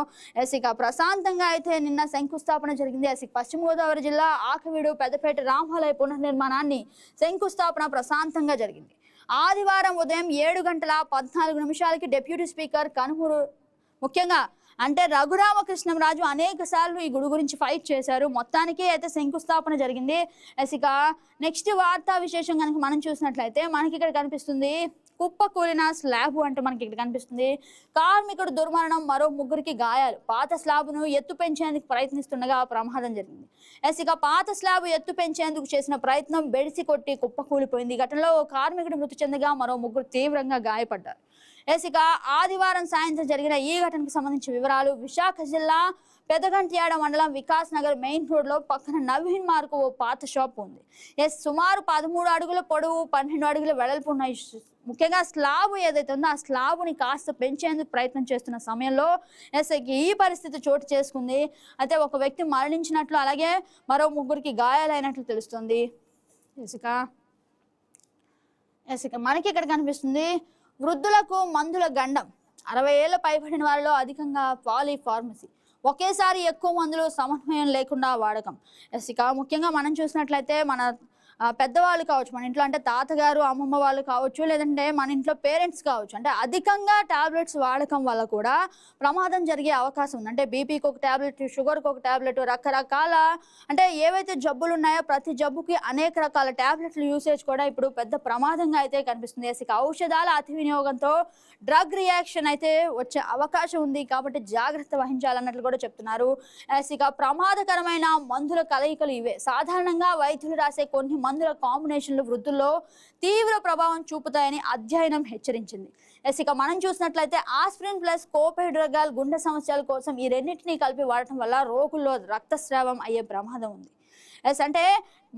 ఇక ప్రశాంతంగా అయితే నిన్న శంకుస్థాపన జరిగింది. పశ్చిమ గోదావరి జిల్లా ఆకవీడు పెద్దపేట రామాలయ పునర్నిర్మాణాన్ని శంకుస్థాపన ప్రశాంతంగా జరిగింది. ఆదివారం ఉదయం 7:14 డిప్యూటీ స్పీకర్ కనుమూరు ముఖ్యంగా అంటే రఘురామకృష్ణరాజు అనేక సార్లు ఈ గుడి గురించి ఫైట్ చేశారు. మొత్తానికి అయితే శంకుస్థాపన జరిగింది. ఇక నెక్స్ట్ వార్తా విశేషం కనుక మనం చూసినట్లయితే మనకి ఇక్కడ కనిపిస్తుంది కుప్పకూలిన స్లాబ్. అంటే మనకి ఇక్కడ కనిపిస్తుంది కార్మికుడు దుర్మరణం, మరో 3కి గాయాలు. పాత స్లాబ్ను ఎత్తు పెంచేందుకు ప్రయత్నిస్తుండగా ప్రమాదం జరిగింది. ఇక పాత స్లాబ్ ఎత్తు పెంచేందుకు చేసిన ప్రయత్నం బెడిసి కొట్టి కుప్పకూలిపోయింది. ఈ ఘటనలో ఓ కార్మికుడు మృతి చెందగా మరో 3 తీవ్రంగా గాయపడ్డారు. ఇక ఆదివారం సాయంత్రం జరిగిన ఈ ఘటనకు సంబంధించిన వివరాలు. విశాఖ జిల్లా పెదగంట్యాడ మండలం వికాస్ నగర్ మెయిన్ రోడ్ లో పక్కన నవీన్ మార్కు ఓ పాత షాప్ ఉంది. సుమారు 13 అడుగుల పొడవు, 12 అడుగుల వెడల్పు ఉన్నాయి. ముఖ్యంగా స్లాబ్ ఏదైతే ఉందో ఆ స్లాబ్ని కాస్త పెంచేందుకు ప్రయత్నం చేస్తున్న సమయంలో ఈ పరిస్థితి చోటు చేసుకుంది. అయితే ఒక వ్యక్తి మరణించినట్లు, అలాగే మరో 3కి గాయాలైనట్లు తెలుస్తుంది. ఇక మనకి ఇక్కడ కనిపిస్తుంది వృద్ధులకు మందుల గండం. 60 ఏళ్ల పైబడిన వారిలో అధికంగా పాలీఫార్మసీ, ఒకేసారి ఎక్కువ మందులు సమన్వయం లేకుండా వాడకం. ఇక ముఖ్యంగా మనం చూసినట్లయితే మన పెద్దవాళ్ళు కావచ్చు, మన ఇంట్లో అంటే తాతగారు, అమ్మమ్మ వాళ్ళు కావచ్చు, లేదంటే మన ఇంట్లో పేరెంట్స్ కావచ్చు, అంటే అధికంగా టాబ్లెట్స్ వాడకం వల్ల కూడా ప్రమాదం జరిగే అవకాశం ఉంది. అంటే బీపీకి ఒక టాబ్లెట్, షుగర్కి ఒక టాబ్లెట్, రకరకాల అంటే ఏవైతే జబ్బులు ఉన్నాయో ప్రతి జబ్బుకి అనేక రకాల టాబ్లెట్ల యూసేజ్ కూడా ఇప్పుడు పెద్ద ప్రమాదంగా అయితే కనిపిస్తుంది. ఇక ఔషధాల అతి వినియోగంతో డ్రగ్ రియాక్షన్ అయితే వచ్చే అవకాశం ఉంది, కాబట్టి జాగ్రత్త వహించాలన్నట్లు కూడా చెప్తున్నారు. ఇక ప్రమాదకరమైన మందుల కలయికలు ఇవే. సాధారణంగా వైద్యులు రాసే కొన్ని మందుల కాంబినేషన్లు వృద్ధుల్లో తీవ్ర ప్రభావం చూపుతాయని అధ్యయనం హెచ్చరించింది. ఇక మనం చూసినట్లయితే ఆస్పిరిన్ ప్లస్ కోపెడ్రగాల్ గుండె సమస్యల కోసం ఈ రెండింటినీ కలిపి వాడటం వల్ల రోగుల్లో రక్తస్రావం అయ్యే ప్రమాదం ఉంది. అంటే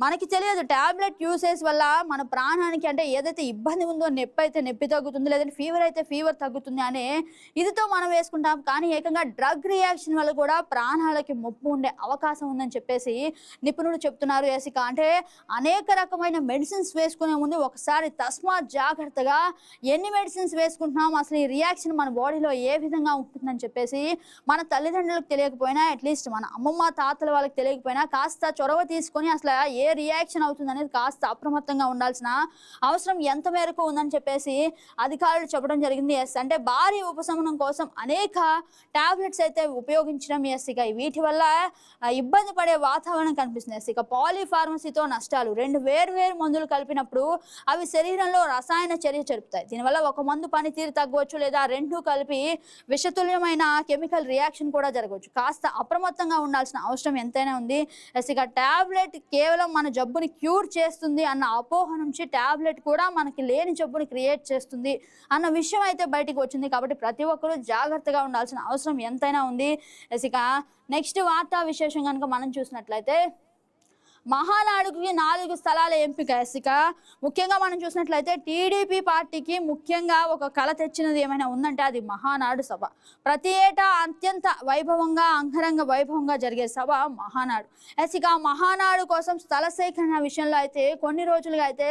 మనకి తెలియదు టాబ్లెట్ యూసేజ్ వల్ల మన ప్రాణానికి అంటే ఏదైతే ఇబ్బంది ఉందో, నొప్పి అయితే నొప్పి తగ్గుతుంది, లేదంటే ఫీవర్ అయితే ఫీవర్ తగ్గుతుంది అనే ఇదితో మనం వేసుకుంటాం. కానీ ఏకంగా డ్రగ్ రియాక్షన్ వల్ల కూడా ప్రాణాలకి ముప్పు ఉండే అవకాశం ఉందని చెప్పేసి నిపుణులు చెప్తున్నారు. ఇక అంటే అనేక రకమైన మెడిసిన్స్ వేసుకునే ముందు ఒకసారి తస్మాత్ జాగ్రత్తగా ఎన్ని మెడిసిన్స్ వేసుకుంటున్నాం, అసలు ఈ రియాక్షన్ మన బాడీలో ఏ విధంగా ఉంటుందని చెప్పేసి మన తల్లిదండ్రులకు తెలియకపోయినా, అట్లీస్ట్ మన అమ్మమ్మ తాతల వాళ్ళకి తెలియకపోయినా కాస్త చొరవ తీసుకొని అసలు ఏ రియాక్షన్ అవుతుంది అనేది కాస్త అప్రమత్తంగా ఉండాల్సిన అవసరం ఎంత మేరకు ఉందని చెప్పేసి అధికారులు చెప్పడం జరిగింది. అంటే భారీ ఉపశమనం కోసం అనేక టాబ్లెట్స్ అయితే ఉపయోగించడం. ఇక వీటి వల్ల ఇబ్బంది పడే వాతావరణం కనిపిస్తుంది. ఇక పాలీఫార్మసీతో నష్టాలు. రెండు వేర్వేరు మందులు కలిపినప్పుడు అవి శరీరంలో రసాయన చర్య జరుపుతాయి. దీనివల్ల ఒక మందు పనితీరు తగ్గవచ్చు, లేదా రెండు కలిపి విషతుల్యమైన కెమికల్ రియాక్షన్ కూడా జరగవచ్చు. కాస్త అప్రమత్తంగా ఉండాల్సిన అవసరం ఎంతైనా ఉంది. ఇక టాబ్లెట్ కేవలం మన జబ్బుని క్యూర్ చేస్తుంది అన్న అపోహ నుంచి టాబ్లెట్ కూడా మనకి లేని జబ్బుని క్రియేట్ చేస్తుంది అన్న విషయం అయితే బయటికి వచ్చింది. కాబట్టి ప్రతి ఒక్కరూ జాగ్రత్తగా ఉండాల్సిన అవసరం ఎంతైనా ఉంది. ఇక నెక్స్ట్ వార్తా విశేషం కనుక మనం చూసినట్లయితే మహానాడుకి 4 స్థలాల ఎంపిక. ఇక ముఖ్యంగా మనం చూసినట్లయితే టీడీపీ పార్టీకి ముఖ్యంగా ఒక కళ తెచ్చినది ఏమైనా ఉందంటే అది మహానాడు సభ. ప్రతి ఏటా అత్యంత వైభవంగా, అంగరంగ వైభవంగా జరిగే సభ మహానాడు. ఇక మహానాడు కోసం స్థల సేకరణ విషయంలో అయితే కొన్ని రోజులుగా అయితే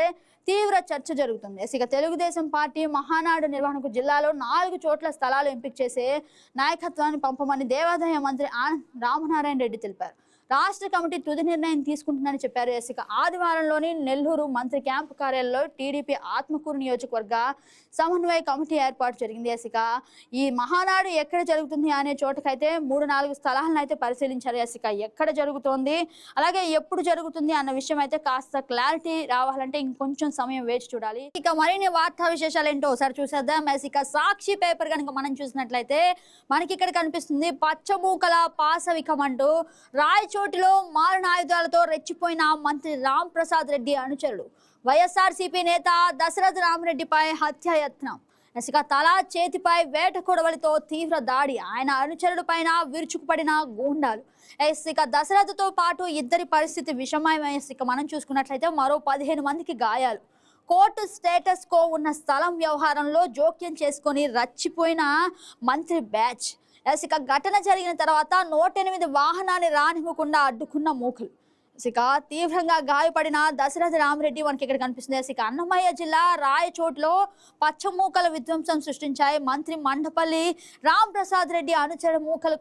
తీవ్ర చర్చ జరుగుతుంది. ఇక తెలుగుదేశం పార్టీ మహానాడు నిర్వహణకు జిల్లాలో 4 చోట్ల స్థలాలు ఎంపిక చేసే నాయకత్వాన్ని పంపమని దేవాదాయ మంత్రి రామనారాయణ రెడ్డి తెలిపారు. రాష్ట్ర కమిటీ తుది నిర్ణయం తీసుకుంటుందని చెప్పారు. ఇక ఆదివారంలోని నెల్లూరు మంత్రి క్యాంపు కార్యాలయంలో టీడీపీ ఆత్మకూరు నియోజకవర్గ సమన్వయ కమిటీ ఏర్పాటు జరిగింది. ఇక ఈ మహానాడు ఎక్కడ జరుగుతుంది అనే చోటకైతే 3-4 స్థలాలను అయితే పరిశీలించారు. ఇక ఎక్కడ జరుగుతోంది, అలాగే ఎప్పుడు జరుగుతుంది అన్న విషయం అయితే కాస్త క్లారిటీ రావాలంటే ఇంకొంచెం సమయం వేచి చూడాలి. ఇక మరిన్ని వార్తా విశేషాలు ఏంటో ఒకసారి చూసేద్దాం. ఇక సాక్షి పేపర్ కనుక మనం చూసినట్లయితే మనకి ఇక్కడ కనిపిస్తుంది పచ్చమూకల పాశవికం అంటూ రాయచోటిలో మారణ ఆయుధాలతో రెచ్చిపోయిన మంత్రి రామ్ ప్రసాద్ రెడ్డి అనుచరుడు వైఎస్ఆర్సీపీ నేత దశరథ రామరెడ్డిపై హత్యాయత్నం. ఇక తల చేతిపై వేట కొడవలితో తీవ్ర దాడి. ఆయన అనుచరుడు పైన విరుచుకుపడిన గూండాలు. ఇక దశరథతో పాటు ఇద్దరి పరిస్థితి విషమయమై ఇక మనం చూసుకున్నట్లయితే మరో 15 మందికి గాయాలు. కోర్టు స్టేటస్ కో ఉన్న స్థలం వ్యవహారంలో జోక్యం చేసుకొని రచ్చిపోయిన మంత్రి బ్యాచ్. ఇక ఘటన జరిగిన తర్వాత 108 వాహనాన్ని రానివ్వకుండా అడ్డుకున్న మూకలు. ఇక తీవ్రంగా గాయపడిన దశరథ రామరెడ్డి మనకి ఇక్కడ కనిపిస్తుంది. ఇక అన్నమయ్య జిల్లా రాయచోట్లో పచ్చమూకల విధ్వంసం సృష్టించాయి. మంత్రి మండపల్లి రామ్ ప్రసాద్ రెడ్డి అనుచర మూకలు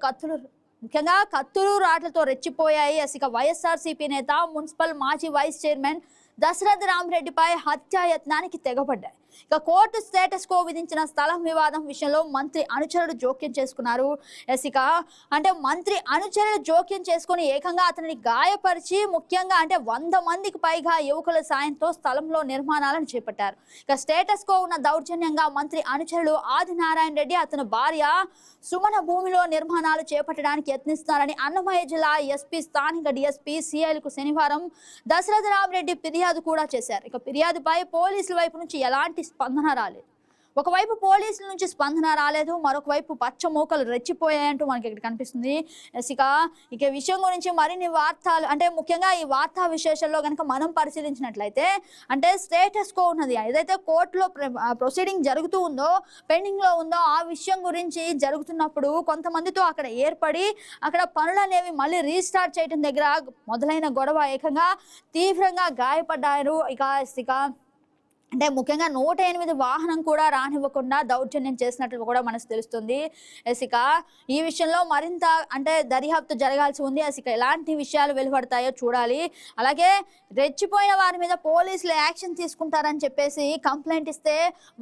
ముఖ్యంగా కత్తులు రాట్లతో రెచ్చిపోయాయి. ఇక వైఎస్ఆర్సీపీ నేత మున్సిపల్ మాజీ వైస్ చైర్మన్ దశరథ రామరెడ్డిపై హత్యాయత్నానికి తెగబడ్డాయి. ఇక కోర్టు స్టేటస్ కో విధించిన స్థలం వివాదం విషయంలో మంత్రి అనుచరుడు జోక్యం చేసుకున్నారు. ఇక అంటే మంత్రి అనుచరుడు జోక్యం చేసుకుని ఏకంగా అతనిని గాయపరిచి ముఖ్యంగా అంటే 100 మందికి పైగా యువకుల సాయంతో స్థలంలో నిర్మాణాలను చేపట్టారు. ఇక స్టేటస్ కో ఉన్న దౌర్జన్యంగా మంత్రి అనుచరుడు ఆదినారాయణ రెడ్డి అతని భార్య సుమన భూమిలో నిర్మాణాలు చేపట్టడానికి యత్నిస్తున్నారని అన్నమయ్య జిల్లా ఎస్పీ స్థానిక డిఎస్పీ సిఐలకు శనివారం దశరథ రామరెడ్డి ఫిర్యాదు కూడా చేశారు. ఇక ఫిర్యాదుపై పోలీసుల వైపు నుంచి ఎలాంటి స్పందన రాలేదు. ఒకవైపు పోలీసుల నుంచి స్పందన రాలేదు, మరొక వైపు పచ్చ మూకలు రెచ్చిపోయాయంటూ మనకి ఇక్కడ కనిపిస్తుంది. ఇక విషయం గురించి మరిన్ని వార్తలు అంటే ముఖ్యంగా ఈ వార్తా విశేషాల్లో కనుక మనం పరిశీలించినట్లయితే అంటే స్టేటస్ కో ఉన్నది ఏదైతే కోర్టులో ప్రొసీడింగ్ జరుగుతూ ఉందో, పెండింగ్ లో ఉందో ఆ విషయం గురించి జరుగుతున్నప్పుడు కొంతమందితో అక్కడ ఏర్పడి అక్కడ పనులు అనేవి మళ్ళీ రీస్టార్ట్ చేయడం దగ్గర మొదలైన గొడవ ఏకంగా తీవ్రంగా గాయపడ్డారు. ఇక అంటే ముఖ్యంగా 108 వాహనం కూడా రానివ్వకుండా దౌర్జన్యం చేసినట్లు కూడా మనకు తెలుస్తుంది. ఇక ఈ విషయంలో మరింత అంటే దర్యాప్తు జరగాల్సి ఉంది. ఇక ఎలాంటి విషయాలు వెలువడతాయో చూడాలి. అలాగే రెచ్చిపోయిన వారి మీద పోలీసులు యాక్షన్ తీసుకుంటారని చెప్పేసి కంప్లైంట్ ఇస్తే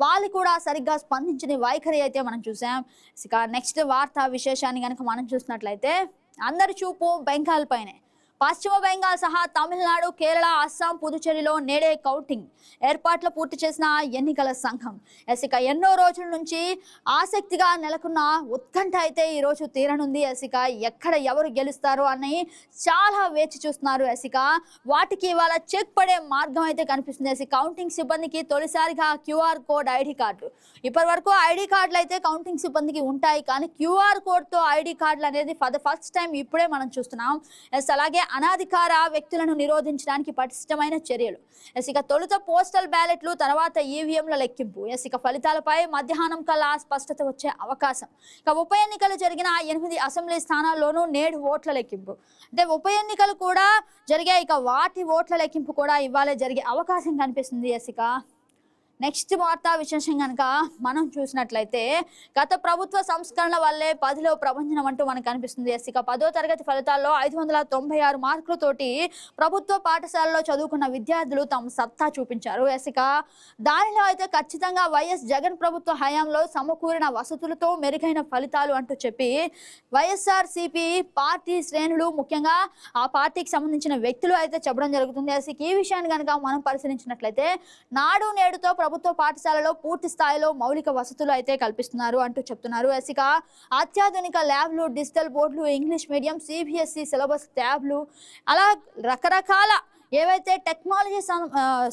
వాళ్ళు కూడా సరిగ్గా స్పందించిన వైఖరి అయితే మనం చూసాం. ఇక నెక్స్ట్ వార్తా విశేషాన్ని కనుక మనం చూసినట్లయితే అందరి చూపు బెంగాల్ పైనే. పశ్చిమ బెంగాల్ సహా తమిళనాడు, కేరళ, అస్సాం, పుదుచ్చేరిలో నేడే కౌంటింగ్ ఏర్పాట్లు పూర్తి చేసిన ఎన్నికల సంఘం. ఇక ఎన్నో రోజుల నుంచి ఆసక్తిగా నెలకొన్న ఉత్కంఠ అయితే ఈ రోజు తీరనుంది. ఇక ఎక్కడ ఎవరు గెలుస్తారో అని చాలా వేచి చూస్తున్నారు. ఇక వాటికి ఇవాళ చెక్ పడే మార్గం అయితే కనిపిస్తుంది. కౌంటింగ్ సిబ్బందికి తొలిసారిగా క్యూఆర్ కోడ్ ఐడి కార్డు. ఇప్పటి వరకు ఐడి కార్డులు అయితే కౌంటింగ్ సిబ్బందికి ఉంటాయి, కానీ క్యూఆర్ కోడ్తో ఐడి కార్డులు అనేది ఫర్ ద ఫస్ట్ టైం ఇప్పుడే మనం చూస్తున్నాం. అలాగే అనాధికార వ్యక్తులను నిరోధించడానికి పటిష్టమైన చర్యలు. ఇక తొలుత పోస్టల్ బ్యాలెట్లు, తర్వాత ఈవీఎంల లెక్కింపు. ఇక ఫలితాలపై మధ్యాహ్నం కల్లా స్పష్టత వచ్చే అవకాశం. ఇక ఉప ఎన్నికలు జరిగిన 8 అసెంబ్లీ స్థానాల్లోనూ నేడు ఓట్ల లెక్కింపు. అంటే ఉప ఎన్నికలు కూడా జరిగాయి, ఇక వాటి ఓట్ల లెక్కింపు కూడా ఇవాళ జరిగే అవకాశం కనిపిస్తుంది. ఇక నెక్స్ట్ వార్తా విశేషం కనుక మనం చూసినట్లయితే గత ప్రభుత్వ సంస్కరణ వల్లే 10లో ప్రభంజనం అంటూ మనకు కనిపిస్తుంది. ఇక 10వ తరగతి ఫలితాల్లో 596 మార్కులతోటి ప్రభుత్వ పాఠశాలలో చదువుకున్న విద్యార్థులు తమ సత్తా చూపించారు. ఇక దానిలో అయితే ఖచ్చితంగా వైఎస్ జగన్ ప్రభుత్వ హయాంలో సమకూరిన వసతులతో మెరుగైన ఫలితాలు అంటూ చెప్పి వైఎస్ఆర్సీపీ పార్టీ శ్రేణులు, ముఖ్యంగా ఆ పార్టీకి సంబంధించిన వ్యక్తులు అయితే చెప్పడం జరుగుతుంది. ఇక ఈ విషయాన్ని కనుక మనం పరిశీలించినట్లయితే నాడు నేడుతో ప్రభుత్వ పాఠశాలలో పూర్తి స్థాయిలో మౌలిక వసతులు అయితే కల్పిస్తున్నారు అంటూ చెప్తున్నారు. ఇక అత్యాధునిక ల్యాబ్లు, డిజిటల్ బోర్డులు, ఇంగ్లీష్ మీడియం, సిబిఎస్ఈ సిలబస్ ట్యాబ్లు, అలా రకరకాల ఏవైతే టెక్నాలజీ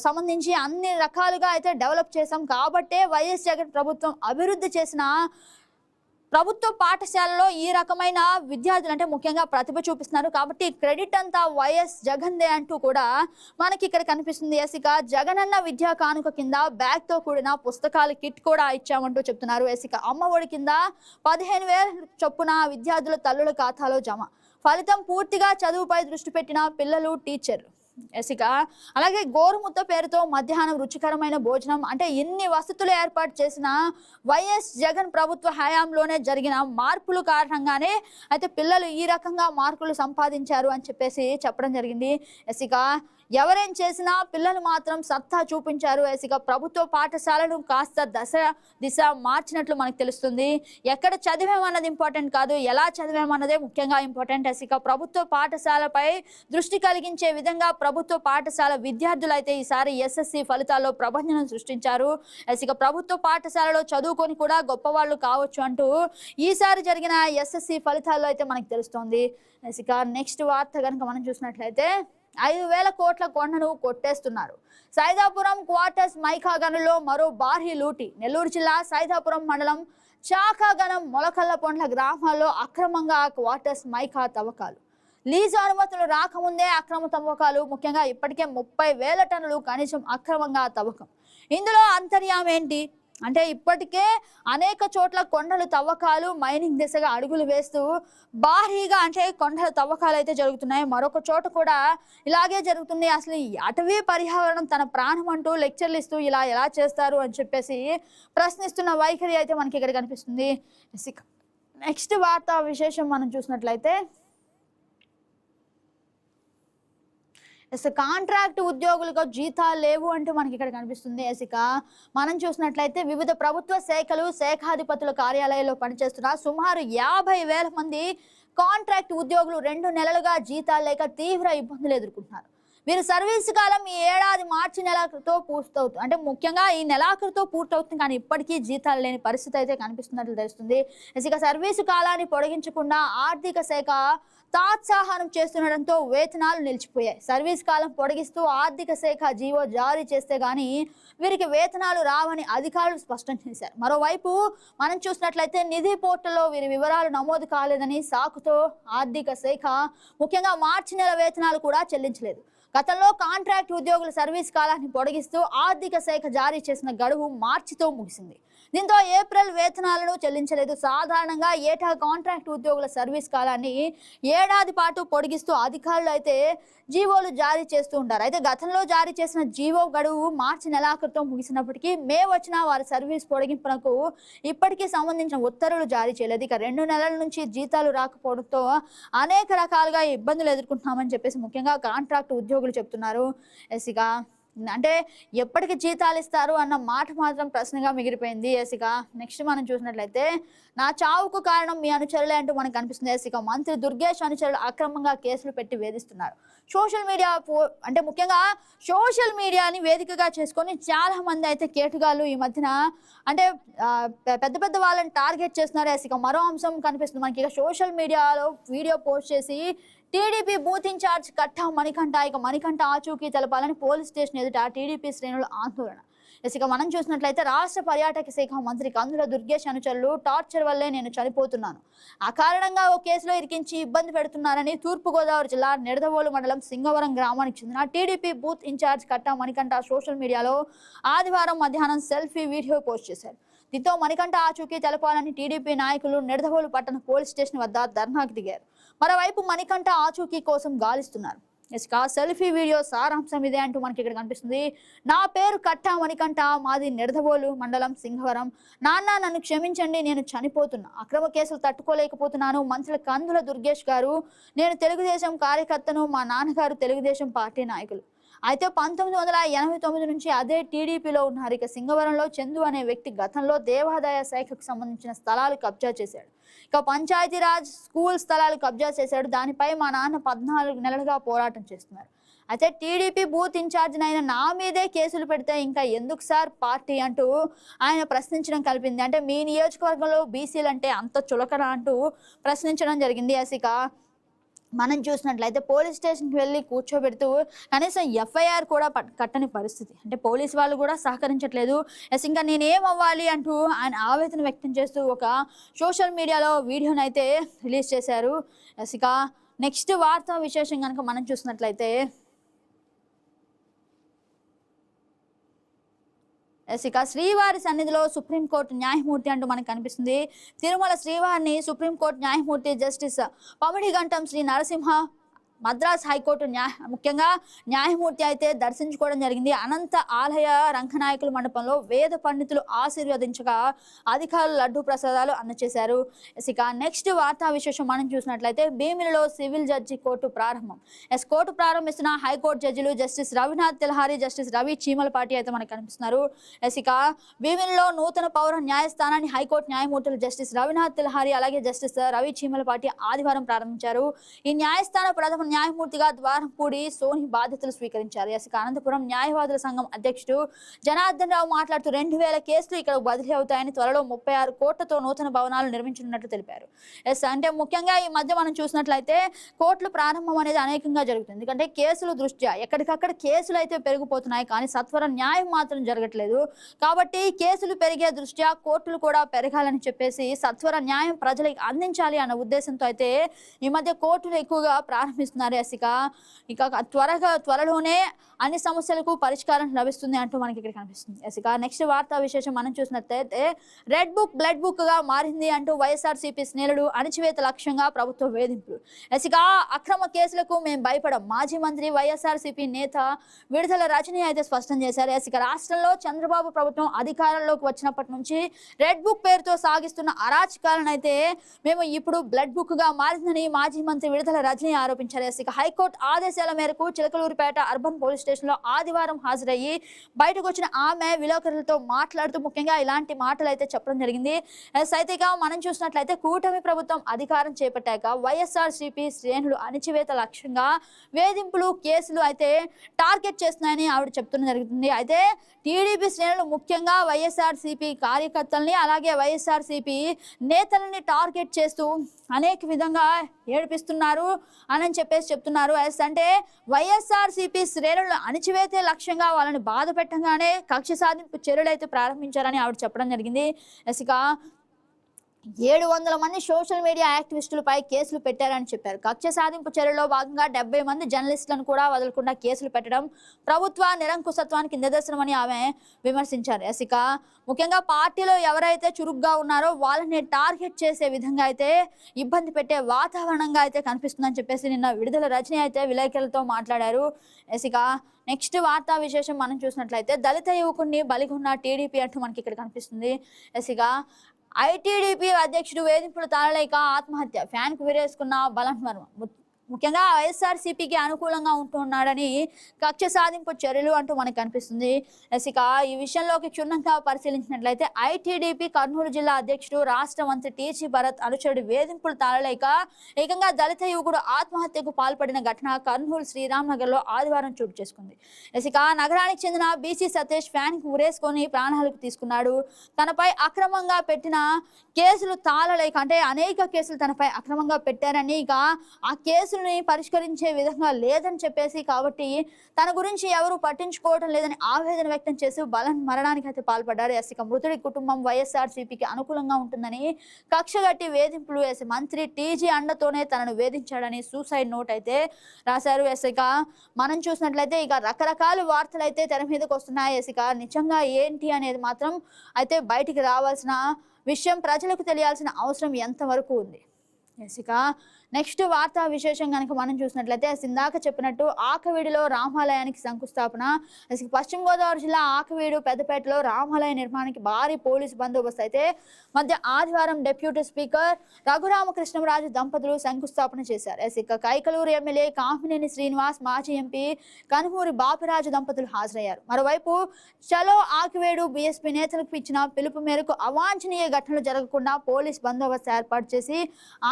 సంబంధించి అన్ని రకాలుగా అయితే డెవలప్ చేశాం. కాబట్టే వైఎస్ జగన్ ప్రభుత్వం అభివృద్ధి చేసిన ప్రభుత్వ పాఠశాలలో ఈ రకమైన విద్యార్థులు అంటే ముఖ్యంగా ప్రతిభ చూపిస్తున్నారు. కాబట్టి క్రెడిట్ అంతా వైఎస్ జగన్దే అంటూ కూడా మనకి ఇక్కడ కనిపిస్తుంది. ఇక జగనన్న విద్యా కానుక కింద బ్యాగ్తో కూడిన పుస్తకాల కిట్ కూడా ఇచ్చామంటూ చెప్తున్నారు. ఇక అమ్మ ఒడి కింద 15,000 చొప్పున విద్యార్థుల తల్లుల ఖాతాలో జమ. ఫలితం పూర్తిగా చదువుపై దృష్టి పెట్టిన పిల్లలు, టీచర్లు. ఇక అలాగే గోరుముద్ద పేరుతో మధ్యాహ్నం రుచికరమైన భోజనం. అంటే ఇన్ని వసతులు ఏర్పాటు చేసిన వైఎస్ జగన్ ప్రభుత్వ హయాంలోనే జరిగిన మార్పులు కారణంగానే అయితే పిల్లలు ఈ రకంగా మార్కులు సంపాదించారు అని చెప్పేసి చెప్పడం జరిగింది. ఇక ఎవరేం చేసినా పిల్లలు మాత్రం సత్తా చూపించారు. ఇక ప్రభుత్వ పాఠశాలను కాస్త దిశ మార్చినట్లు మనకు తెలుస్తుంది. ఎక్కడ చదివామన్నది ఇంపార్టెంట్ కాదు, ఎలా చదివామన్నదే ముఖ్యంగా ఇంపార్టెంట్. ఇక ప్రభుత్వ పాఠశాలపై దృష్టి కలిగించే విధంగా ప్రభుత్వ పాఠశాల విద్యార్థులు అయితే ఈసారి ఎస్ఎస్సి ఫలితాల్లో ప్రభంజనం సృష్టించారు. ఇక ప్రభుత్వ పాఠశాలలో చదువుకొని కూడా గొప్పవాళ్ళు కావచ్చు అంటూ ఈసారి జరిగిన ఎస్ఎస్సి ఫలితాల్లో అయితే మనకు తెలుస్తోంది. ఇక నెక్స్ట్ వార్త కనుక మనం చూసినట్లయితే 5,000 కోట్ల కొండను కొట్టేస్తున్నారు. సైదాపురం క్వార్టర్స్ మైకా గనుల్లో మరో భారీ లూటి. నెల్లూరు జిల్లా సైదాపురం మండలం చాకాగనం, మొలకల్లపొండ్ల గ్రామాల్లో అక్రమంగా క్వార్టర్స్ మైకా తవ్వకాలు. లీజు అనుమతులు రాకముందే అక్రమ తవ్వకాలు. ముఖ్యంగా ఇప్పటికే 30,000 టన్నులు కనీసం అక్రమంగా తవ్వకం. ఇందులో అంతర్యం ఏంటి అంటే ఇప్పటికే అనేక చోట్ల కొండలు తవ్వకాలు, మైనింగ్ దిశగా అడుగులు వేస్తూ భారీగా అంటే కొండల తవ్వకాలు అయితే జరుగుతున్నాయి. మరొక చోట కూడా ఇలాగే జరుగుతుంది. అసలు ఈ అటవీ పర్యావరణం తన ప్రాణం అంటూ లెక్చర్లు ఇస్తూ ఇలా ఎలా చేస్తారు అని చెప్పేసి ప్రశ్నిస్తున్న వైఖరి అయితే మనకి ఇక్కడ కనిపిస్తుంది. నెక్స్ట్ వార్తా విశేషం మనం చూసినట్లయితే కాంట్రాక్ట్ ఉద్యోగులకు జీతాలు లేవు అంటూ మనకి ఇక్కడ కనిపిస్తుంది. ఇక మనం చూసినట్లయితే వివిధ ప్రభుత్వ శాఖలు, శాఖాధిపతుల కార్యాలయాల్లో పనిచేస్తున్న సుమారు 50,000 మంది కాంట్రాక్ట్ ఉద్యోగులు 2 నెలలుగా జీతాలు లేక తీవ్ర ఇబ్బందులు ఎదుర్కొంటున్నారు. వీరు సర్వీస్ కాలం ఈ ఏడాది మార్చి నెలాఖరుతో పూర్తవుతుంది. అంటే ముఖ్యంగా ఈ నెలాఖరుతో పూర్తవుతుంది, కానీ ఇప్పటికీ జీతాలు లేని పరిస్థితి అయితే కనిపిస్తున్నట్లు తెలుస్తుంది. ఇక సర్వీసు కాలాన్ని పొడిగించకుండా ఆర్థిక శాఖ తాత్సాహనం చేస్తుండటంతో వేతనాలు నిలిచిపోయాయి. సర్వీస్ కాలం పొడిగిస్తూ ఆర్థిక శాఖ జీవో జారీ చేస్తే గానీ వీరికి వేతనాలు రావని అధికారులు స్పష్టం చేశారు. మరోవైపు మనం చూసినట్లయితే నిధి పోర్టల్లో వీరి వివరాలు నమోదు కాలేదని సాకుతో ఆర్థిక శాఖ ముఖ్యంగా మార్చి నెల వేతనాలు కూడా చెల్లించలేదు. గతంలో కాంట్రాక్ట్ ఉద్యోగుల సర్వీస్ కాలాన్ని పొడిగిస్తూ ఆర్థిక శాఖ జారీ చేసిన గడువు మార్చితో ముగిసింది. దీంతో ఏప్రిల్ వేతనాలను చెల్లించలేదు. సాధారణంగా ఏటా కాంట్రాక్ట్ ఉద్యోగుల సర్వీస్ కాలాన్ని ఏడాది పాటు పొడిగిస్తూ అధికారులు అయితే జీవోలు జారీ చేస్తూ ఉంటారు. అయితే గతంలో జారీ చేసిన జీవో గడువు మార్చి నెలాఖరుతో ముగిసినప్పటికీ మే వచ్చిన వారి సర్వీస్ పొడిగింపునకు ఇప్పటికీ సంబంధించిన ఉత్తర్వులు జారీ చేయలేదు. ఇక 2 నెలల నుంచి జీతాలు రాకపోవడంతో అనేక రకాలుగా ఇబ్బందులు ఎదుర్కొంటున్నామని చెప్పేసి ముఖ్యంగా కాంట్రాక్ట్ ఉద్యోగులు చెప్తున్నారు. ఇక అంటే ఎప్పటికి జీతాలు ఇస్తారు అన్న మాట మాత్రం ప్రశ్నగా మిగిలిపోయింది. ఇక నెక్స్ట్ మనం చూసినట్లయితే నా చావుకు కారణం మీ అనుచరులే అంటూ మనకు కనిపిస్తుంది. ఇక మంత్రి దుర్గేష్ అనుచరులు అక్రమంగా కేసులు పెట్టి వేధిస్తున్నారు. సోషల్ మీడియా అంటే ముఖ్యంగా సోషల్ మీడియాని వేదికగా చేసుకొని చాలా మంది అయితే కేటుగాళ్ళు ఈ మధ్యన అంటే పెద్ద పెద్ద వాళ్ళని టార్గెట్ చేస్తున్నారు. ఇక మరో అంశం కనిపిస్తుంది మనకి. ఇక సోషల్ మీడియాలో వీడియో పోస్ట్ చేసి టీడీపీ బూత్ ఇన్ఛార్జ్ కట్టా మణికంఠ ఇక మణికంఠ ఆచూకీ తెలపాలని పోలీస్ స్టేషన్ ఎదుట టీడీపీ శ్రేణుల ఆందోళన. ఇక మనం చూసినట్లయితే రాష్ట్ర పర్యాటక శాఖ మంత్రి కందుల దుర్గేష్ అనుచరులు టార్చర్ వల్లే నేను చనిపోతున్నాను, ఆ కారణంగా ఓ కేసులో ఇరికించి ఇబ్బంది పెడుతున్నారని తూర్పుగోదావరి జిల్లా నిడదవోలు మండలం సింగవరం గ్రామానికి చెందిన టీడీపీ బూత్ ఇన్ఛార్జ్ కట్టా మణికంఠ సోషల్ మీడియాలో ఆదివారం మధ్యాహ్నం సెల్ఫీ వీడియో పోస్ట్ చేశారు. దీంతో మణికంఠ ఆచూకీ తెలపాలని టీడీపీ నాయకులు నిడదవోలు పట్టణ పోలీస్ స్టేషన్ వద్ద ధర్నాకు దిగారు. మరోవైపు మణికంఠ ఆచూకీ కోసం గాలిస్తున్నారు. ఇక సెల్ఫీ వీడియో సారాంశం ఇదే అంటూ మనకి ఇక్కడ కనిపిస్తుంది. నా పేరు కట్టా మణికంఠ, మాది నిడదవోలు మండలం సింగవరం. నాన్న నన్ను క్షమించండి, నేను చనిపోతున్నా, అక్రమ కేసులు తట్టుకోలేకపోతున్నాను. మంత్రుల కందుల దుర్గేష్ గారు, నేను తెలుగుదేశం కార్యకర్తను, మా నాన్నగారు తెలుగుదేశం పార్టీ నాయకులు. అయితే 1989 నుంచి అదే టీడీపీలో ఉన్నారు. ఇక సింగవరంలో చందు అనే వ్యక్తి గతంలో దేవాదాయ శాఖకు సంబంధించిన స్థలాలు కబ్జా చేశాడు. ఇక పంచాయతీరాజ్ స్కూల్ స్థలాలు కబ్జా చేశాడు. దానిపై మా నాన్న 14 నెలలుగా పోరాటం చేస్తున్నారు. అయితే టీడీపీ బూత్ ఇన్ఛార్జిని అయిన నా మీదే కేసులు పెడితే ఇంకా ఎందుకు సార్ పార్టీ అంటూ ఆయన ప్రశ్నించడం కలిపింది. అంటే మీ నియోజకవర్గంలో బీసీలు అంటే అంత చులకన అంటూ ప్రశ్నించడం జరిగింది. ఇక మనం చూసినట్లయితే పోలీస్ స్టేషన్కి వెళ్ళి కూర్చోబెడుతూ కనీసం ఎఫ్ఐఆర్ కూడా కట్టని పరిస్థితి. అంటే పోలీస్ వాళ్ళు కూడా సహకరించట్లేదు. ఇంకా నేనేం అవ్వాలి అంటూ ఆయన ఆవేదన వ్యక్తం చేస్తూ ఒక సోషల్ మీడియాలో వీడియోని అయితే రిలీజ్ చేశారు. ఇక నెక్స్ట్ వార్తా విశేషం కనుక మనం చూసినట్లయితే ఇక శ్రీవారి సన్నిధిలో సుప్రీంకోర్టు న్యాయమూర్తి అంటూ మనకు కనిపిస్తుంది. తిరుమల శ్రీవారిని సుప్రీంకోర్టు న్యాయమూర్తి జస్టిస్ పమిడిగంటం శ్రీ నరసింహ మద్రాస్ హైకోర్టు ముఖ్యంగా న్యాయమూర్తి అయితే దర్శించుకోవడం జరిగింది. అనంత ఆలయ రంగనాయకుల మండపంలో వేద పండితులు ఆశీర్వదించగా అధికారులు లడ్డు ప్రసాదాలు అందజేశారు. ఇక నెక్స్ట్ వార్తా విశేషం మనం చూసినట్లయితే భీమిలిలో సివిల్ జడ్జి కోర్టు ప్రారంభం. కోర్టు ప్రారంభిస్తున్న హైకోర్టు జడ్జిలు జస్టిస్ రవినాథ్ తిలహారి, జస్టిస్ రవి చీమలపాటి అయితే మనకు కనిపిస్తున్నారు. ఇక భీమిలిలో నూతన పౌర న్యాయస్థానాన్ని హైకోర్టు న్యాయమూర్తులు జస్టిస్ రవినాథ్ తిలహారి అలాగే జస్టిస్ రవి చీమలపాటి ఆదివారం ప్రారంభించారు. ఈ న్యాయస్థాన ప్రథమ న్యాయమూర్తిగా ద్వారంపూడి సోని బాధ్యతలు స్వీకరించారు. ఇక అనంతపురం న్యాయవాదుల సంఘం అధ్యక్షుడు జనార్దన్ రావు మాట్లాడుతూ 2000 కేసులు ఇక్కడ బదిలీ అవుతాయని, త్వరలో 36 కోట్లతో నూతన భవనాలు నిర్మించనున్నట్లు తెలిపారు. అంటే ముఖ్యంగా ఈ మధ్య మనం చూసినట్లయితే కోర్టులు ప్రారంభం అనేది అనేకంగా జరుగుతుంది. ఎందుకంటే కేసుల దృష్ట్యా ఎక్కడికక్కడ కేసులు అయితే పెరిగిపోతున్నాయి, కానీ సత్వర న్యాయం మాత్రం జరగట్లేదు. కాబట్టి కేసులు పెరిగే దృష్ట్యా కోర్టులు కూడా పెరగాలని చెప్పేసి సత్వర న్యాయం ప్రజలకు అందించాలి అన్న ఉద్దేశంతో అయితే ఈ మధ్య కోర్టులు ఎక్కువగా ప్రారంభిస్తున్నారు. ఇక త్వరలోనే అన్ని సమస్యలకు పరిష్కారం లభిస్తుంది అంటూ మనకి ఇక్కడ కనిపిస్తుంది. ఇక నెక్స్ట్ వార్తా విశేషం మనం చూసినట్లయితే రెడ్ బుక్ బ్లడ్ బుక్ గా మారింది అంటూ వైఎస్ఆర్సీపీ శ్రేణులు అణచివేత లక్ష్యంగా ప్రభుత్వ వేధింపులు. ఇక అక్రమ కేసులకు మేము భయపడం, మాజీ మంత్రి వైఎస్ఆర్సీపీ నేత విడుదల రజనీ అయితే స్పష్టం చేశారు. ఇక రాష్ట్రంలో చంద్రబాబు ప్రభుత్వం అధికారంలోకి వచ్చినప్పటి నుంచి రెడ్ బుక్ పేరుతో సాగిస్తున్న అరాచకాలను అయితే మేము ఇప్పుడు బ్లడ్ బుక్ గా మారిందని మాజీ మంత్రి విడుదల రజనీ ఆరోపించారు. ఇక హైకోర్టు ఆదేశాల మేరకు చిలకలూరిపేట అర్బన్ పోలీస్ స్టేషన్ లో ఆదివారం హాజరయ్యి బయటకు వచ్చిన ఆమె విలేకరులతో మాట్లాడుతూ ముఖ్యంగా ఇలాంటి మాటలు అయితే చెప్పడం జరిగింది. అయితే మనం చూసినట్లయితే కూటమి ప్రభుత్వం అధికారం చేపట్టాక వైఎస్ఆర్సీపీ శ్రేణులు అణచివేత లక్ష్యంగా వేధింపులు కేసులు అయితే టార్గెట్ చేస్తున్నాయని ఆవిడ చెప్తున్న జరుగుతుంది. అయితే టీడీపీ శ్రేణులు ముఖ్యంగా వైఎస్ఆర్సీపీ కార్యకర్తల్ని అలాగే వైఎస్ఆర్సీపీ నేతలని టార్గెట్ చేస్తూ అనేక విధంగా ఏడిపిస్తున్నారు అని చెప్పేసి చెప్తున్నారు. అంటే వైఎస్ఆర్సీపీ శ్రేణులను అణచివేతే లక్ష్యంగా వాళ్ళని బాధ పెట్టగానే కక్ష సాధింపు చర్యలు అయితే ప్రారంభించారని ఆవిడ చెప్పడం జరిగింది. ఇక 700 మంది సోషల్ మీడియా యాక్టివిస్టులపై కేసులు పెట్టారని చెప్పారు. కక్ష సాధింపు చర్యలో భాగంగా 70 మంది జర్నలిస్టులను కూడా వదలకుండా కేసులు పెట్టడం ప్రభుత్వ నిరంకుశత్వానికి నిదర్శనమని ఆమె విమర్శించారు. ఇక ముఖ్యంగా పార్టీలో ఎవరైతే చురుగ్గా ఉన్నారో వాళ్ళని టార్గెట్ చేసే విధంగా అయితే ఇబ్బంది పెట్టే వాతావరణంగా అయితే కనిపిస్తుందని చెప్పేసి నిన్న విడుదల రజనీ అయితే విలేకరులతో మాట్లాడారు. ఇక నెక్స్ట్ వార్తా విశేషం మనం చూసినట్లయితే దళిత యువకుడిని బలిగొన్న టీడీపీ అంటూ మనకి ఇక్కడ కనిపిస్తుంది. ఇక ఐటీడీపీ అధ్యక్షుడు వేధింపులు తాళలేక ఆత్మహత్య, ఫ్యాన్కు విరేసుకున్న బలన్ వర్మ. ముఖ్యంగా వైఎస్ఆర్సీపీకి అనుకూలంగా ఉంటున్నాడని కక్ష సాధింపు చర్యలు అంటూ మనకు కనిపిస్తుంది. ఇక ఈ విషయంలోకి క్షుణ్ణంగా పరిశీలించినట్లయితే ఐటీడీపీ కర్నూలు జిల్లా అధ్యక్షుడు రాష్ట్ర మంత్రి టీజీ భరత్ అనుచరుడు వేధింపులు తాళలేక ఏకంగా దళిత యువకుడు ఆత్మహత్యకు పాల్పడిన ఘటన కర్నూలు శ్రీరామ్ నగర్ లో ఆదివారం చోటు చేసుకుంది. ఇక నగరానికి చెందిన బీసీ సతీష్ ఫ్యాన్ కి ఉరేసుకొని ప్రాణాలకు తీసుకున్నాడు. తనపై అక్రమంగా పెట్టిన కేసులు తాళలేక అంటే అనేక కేసులు తనపై అక్రమంగా పెట్టారని ఇక ఆ కేసుల్ని పరిష్కరించే విధంగా లేదని చెప్పేసి కాబట్టి తన గురించి ఎవరు పట్టించుకోవడం లేదని ఆవేదన వ్యక్తం చేసి మరణానికి అయితే పాల్పడ్డారు. ఇక మృతుడి కుటుంబం వైఎస్ఆర్సీపీకి అనుకూలంగా ఉంటుందని కక్షగట్టి వేధింపులు వేసి మంత్రి టీజీ అండతోనే తనను వేధించాడని సూసైడ్ నోట్ అయితే రాశారు. ఇక మనం చూసినట్లయితే ఇక రకరకాల వార్తలు అయితే తెర మీదకి వస్తున్నాయి. ఇక నిజంగా ఏంటి అనేది మాత్రం అయితే బయటికి రావాల్సిన విషయం, ప్రజలకు తెలియాల్సిన అవసరం ఎంతవరకు ఉంది. ఇక నెక్స్ట్ వార్తా విశేషం కనుక మనం చూసినట్లయితే ఇందాక చెప్పినట్టు ఆకవీడిలో రామాలయానికి శంకుస్థాపన. పశ్చిమ గోదావరి జిల్లా ఆకవీడు పెద్దపేటలో రామాలయ నిర్మాణానికి భారీ పోలీసు బందోబస్తు అయితే మధ్య ఆదివారం డిప్యూటీ స్పీకర్ రఘురామకృష్ణరాజు దంపతులు శంకుస్థాపన చేశారు. ఇక కైకలూరు ఎమ్మెల్యే కామినేని శ్రీనివాస్, మాజీ ఎంపీ కనుమూరి బాపిరాజు దంపతులు హాజరయ్యారు. మరోవైపు చలో ఆకివేడు బీఎస్పీ నేతలకు ఇచ్చిన పిలుపు మేరకు అవాంఛనీయ ఘటనలు జరగకుండా పోలీస్ బందోబస్తు ఏర్పాటు చేసి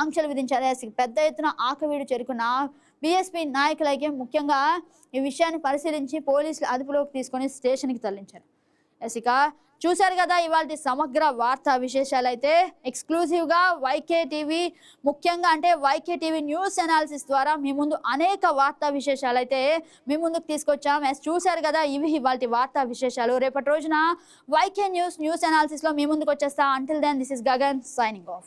ఆంక్షలు విధించారు. పెద్ద ఎత్తున ఆకవీడు చేరుకున్న బీఎస్పీ నాయకులైతే ముఖ్యంగా ఈ విషయాన్ని పరిశీలించి పోలీసులు అదుపులోకి తీసుకొని స్టేషన్కి తరలించారు. ఇక చూశారు కదా ఇవాళ సమగ్ర వార్తా విశేషాలు అయితే ఎక్స్క్లూజివ్గా వైకే టీవీ, ముఖ్యంగా అంటే వైకే టీవీ న్యూస్ అనాలిసిస్ ద్వారా మీ ముందు అనేక వార్తా విశేషాలు అయితే మీ ముందుకు తీసుకొచ్చాం. చూశారు కదా ఇవి ఇవాళ వార్తా విశేషాలు. రేపటి రోజున వైకే న్యూస్ అనాలిసిస్లో మీ ముందుకు వచ్చేస్తా. Until then this is Gagan signing of.